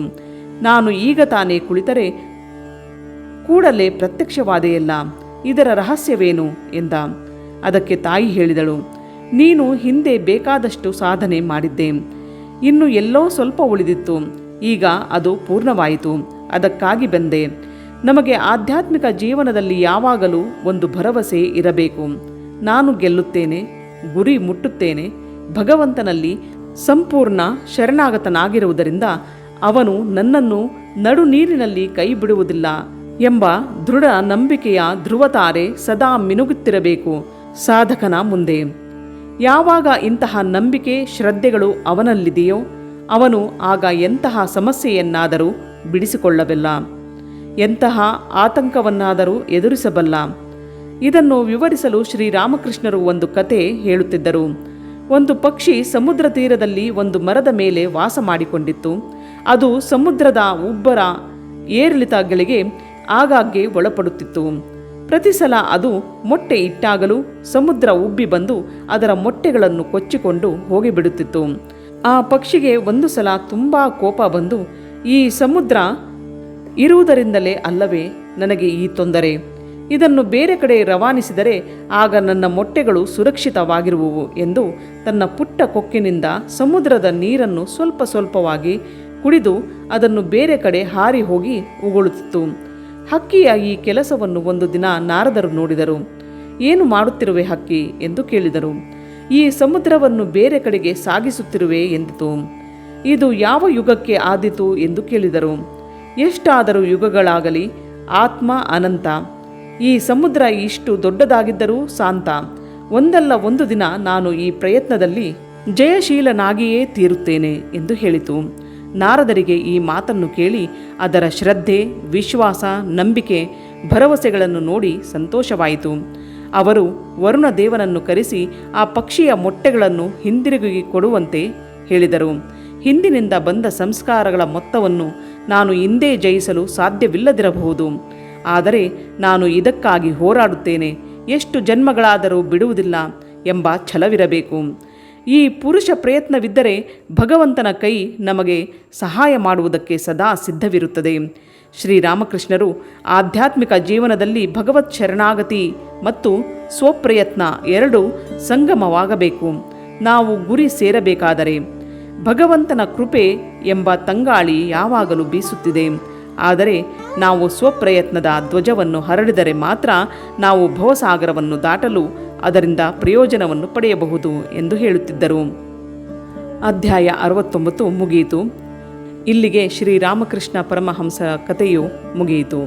ನಾನು ಈಗ ತಾನೇ ಕುಳಿತರೆ ಕೂಡಲೇ ಪ್ರತ್ಯಕ್ಷವಾದೆಯಲ್ಲ, ಇದರ ರಹಸ್ಯವೇನು ಎಂದ. ಅದಕ್ಕೆ ತಾಯಿ ಹೇಳಿದಳು, ನೀನು ಹಿಂದೆ ಬೇಕಾದಷ್ಟು ಸಾಧನೆ ಮಾಡಿದ್ದೆ, ಇನ್ನು ಎಲ್ಲೋ ಸ್ವಲ್ಪ ಉಳಿದಿತ್ತು, ಈಗ ಅದು ಪೂರ್ಣವಾಯಿತು, ಅದಕ್ಕಾಗಿ ಬಂದೆ. ನಮಗೆ ಆಧ್ಯಾತ್ಮಿಕ ಜೀವನದಲ್ಲಿ ಯಾವಾಗಲೂ ಒಂದು ಭರವಸೆ ಇರಬೇಕು. ನಾನು ಗೆಲ್ಲುತ್ತೇನೆ, ಗುರಿ ಮುಟ್ಟುತ್ತೇನೆ, ಭಗವಂತನಲ್ಲಿ ಸಂಪೂರ್ಣ ಶರಣಾಗತನಾಗಿರುವುದರಿಂದ ಅವನು ನನ್ನನ್ನು ನಡು ನೀರಿನಲ್ಲಿ ಕೈ ಬಿಡುವುದಿಲ್ಲ ಎಂಬ ದೃಢ ನಂಬಿಕೆಯ ಧ್ರುವತಾರೆ ಸದಾ ಮಿನುಗುತ್ತಿರಬೇಕು ಸಾಧಕನ ಮುಂದೆ. ಯಾವಾಗ ಇಂತಹ ನಂಬಿಕೆ ಶ್ರದ್ಧೆಗಳು ಅವನಲ್ಲಿದೆಯೋ ಅವನು ಆಗ ಎಂತಹ ಸಮಸ್ಯೆಯನ್ನಾದರೂ ಬಿಡಿಸಿಕೊಳ್ಳಬಲ್ಲ, ಎಂತಹ ಆತಂಕವನ್ನಾದರೂ ಎದುರಿಸಬಲ್ಲ. ಇದನ್ನು ವಿವರಿಸಲು ಶ್ರೀರಾಮಕೃಷ್ಣರು ಒಂದು ಕತೆ ಹೇಳುತ್ತಿದ್ದರು. ಒಂದು ಪಕ್ಷಿ ಸಮುದ್ರ ತೀರದಲ್ಲಿ ಒಂದು ಮರದ ಮೇಲೆ ವಾಸ ಮಾಡಿಕೊಂಡಿತ್ತು. ಅದು ಸಮುದ್ರದ ಉಬ್ಬರ ಏರಿಳಿತಗಳಿಗೆ ಆಗಾಗ್ಗೆ ಒಳಪಡುತ್ತಿತ್ತು. ಪ್ರತಿ ಸಲ ಅದು ಮೊಟ್ಟೆ ಇಟ್ಟಾಗಲೂ ಸಮುದ್ರ ಉಬ್ಬಿ ಬಂದು ಅದರ ಮೊಟ್ಟೆಗಳನ್ನು ಕೊಚ್ಚಿಕೊಂಡು ಹೋಗಿಬಿಡುತ್ತಿತ್ತು. ಆ ಪಕ್ಷಿಗೆ ಒಂದು ಸಲ ತುಂಬ ಕೋಪ ಬಂದು, ಈ ಸಮುದ್ರ ಇರುವುದರಿಂದಲೇ ಅಲ್ಲವೇ ನನಗೆ ಈ ತೊಂದರೆ, ಇದನ್ನು ಬೇರೆ ಕಡೆ ರವಾನಿಸಿದರೆ ಆಗ ನನ್ನ ಮೊಟ್ಟೆಗಳು ಸುರಕ್ಷಿತವಾಗಿರುವವು ಎಂದು ತನ್ನ ಪುಟ್ಟ ಕೊಕ್ಕಿನಿಂದ ಸಮುದ್ರದ ನೀರನ್ನು ಸ್ವಲ್ಪ ಸ್ವಲ್ಪವಾಗಿ ಕುಡಿದು ಅದನ್ನು ಬೇರೆ ಕಡೆ ಹಾರಿ ಹೋಗಿ ಉಗುಳುತ್ತಿತ್ತು. ಹಕ್ಕಿಯ ಈ ಕೆಲಸವನ್ನು ಒಂದು ದಿನ ನಾರದರು ನೋಡಿದರು. ಏನು ಮಾಡುತ್ತಿರುವೆ ಹಕ್ಕಿ ಎಂದು ಕೇಳಿದರು. ಈ ಸಮುದ್ರವನ್ನು ಬೇರೆ ಕಡೆಗೆ ಸಾಗಿಸುತ್ತಿರುವೆ ಎಂದಿತು. ಇದು ಯಾವ ಯುಗಕ್ಕೆ ಆದೀತು ಎಂದು ಕೇಳಿದರು. ಎಷ್ಟಾದರೂ ಯುಗಗಳಾಗಲಿ ಆತ್ಮ ಅನಂತ. ಈ ಸಮುದ್ರ ಇಷ್ಟು ದೊಡ್ಡದಾಗಿದ್ದರೂ ಶಾಂತ. ಒಂದಲ್ಲ ಒಂದು ದಿನ ನಾನು ಈ ಪ್ರಯತ್ನದಲ್ಲಿ ಜಯಶೀಲನಾಗಿಯೇ ತೀರುತ್ತೇನೆ ಎಂದು ಹೇಳಿತು. ನಾರದರಿಗೆ ಈ ಮಾತನ್ನು ಕೇಳಿ ಅದರ ಶ್ರದ್ಧೆ, ವಿಶ್ವಾಸ, ನಂಬಿಕೆ, ಭರವಸೆಗಳನ್ನು ನೋಡಿ ಸಂತೋಷವಾಯಿತು. ಅವರು ವರುಣ ದೇವನನ್ನು ಕರೆಸಿ ಆ ಪಕ್ಷಿಯ ಮೊಟ್ಟೆಗಳನ್ನು ಹಿಂದಿರುಗಿ ಕೊಡುವಂತೆ ಹೇಳಿದರು. ಹಿಂದಿನಿಂದ ಬಂದ ಸಂಸ್ಕಾರಗಳ ಮೊತ್ತವನ್ನು ನಾನು ಹಿಂದೆ ಜಯಿಸಲು ಸಾಧ್ಯವಿಲ್ಲದಿರಬಹುದು, ಆದರೆ ನಾನು ಇದಕ್ಕಾಗಿ ಹೋರಾಡುತ್ತೇನೆ, ಎಷ್ಟು ಜನ್ಮಗಳಾದರೂ ಬಿಡುವುದಿಲ್ಲ ಎಂಬ ಛಲವಿರಬೇಕು. ಈ ಪುರುಷ ಪ್ರಯತ್ನವಿದ್ದರೆ ಭಗವಂತನ ಕೈ ನಮಗೆ ಸಹಾಯ ಮಾಡುವುದಕ್ಕೆ ಸದಾ ಸಿದ್ಧವಿರುತ್ತದೆ. ಶ್ರೀರಾಮಕೃಷ್ಣರು ಆಧ್ಯಾತ್ಮಿಕ ಜೀವನದಲ್ಲಿ ಭಗವತ್ ಶರಣಾಗತಿ ಮತ್ತು ಸ್ವಪ್ರಯತ್ನ ಎರಡೂ ಸಂಗಮವಾಗಬೇಕು. ನಾವು ಗುರಿ ಸೇರಬೇಕಾದರೆ ಭಗವಂತನ ಕೃಪೆ ಎಂಬ ತಂಗಾಳಿ ಯಾವಾಗಲೂ ಬೀಸುತ್ತಿದೆ. ಆದರೆ ನಾವು ಸ್ವಪ್ರಯತ್ನದ ಧ್ವಜವನ್ನು ಹರಡಿದರೆ ಮಾತ್ರ ನಾವು ಭವಸಾಗರವನ್ನು ದಾಟಲು ಅದರಿಂದ ಪ್ರಯೋಜನವನ್ನು ಪಡೆಯಬಹುದು ಎಂದು ಹೇಳುತ್ತಿದ್ದರು. ಅಧ್ಯಾಯ 69 ಮುಗಿಯಿತು. ಇಲ್ಲಿಗೆ ಶ್ರೀರಾಮಕೃಷ್ಣ ಪರಮಹಂಸ ಕಥೆಯು ಮುಗಿಯಿತು.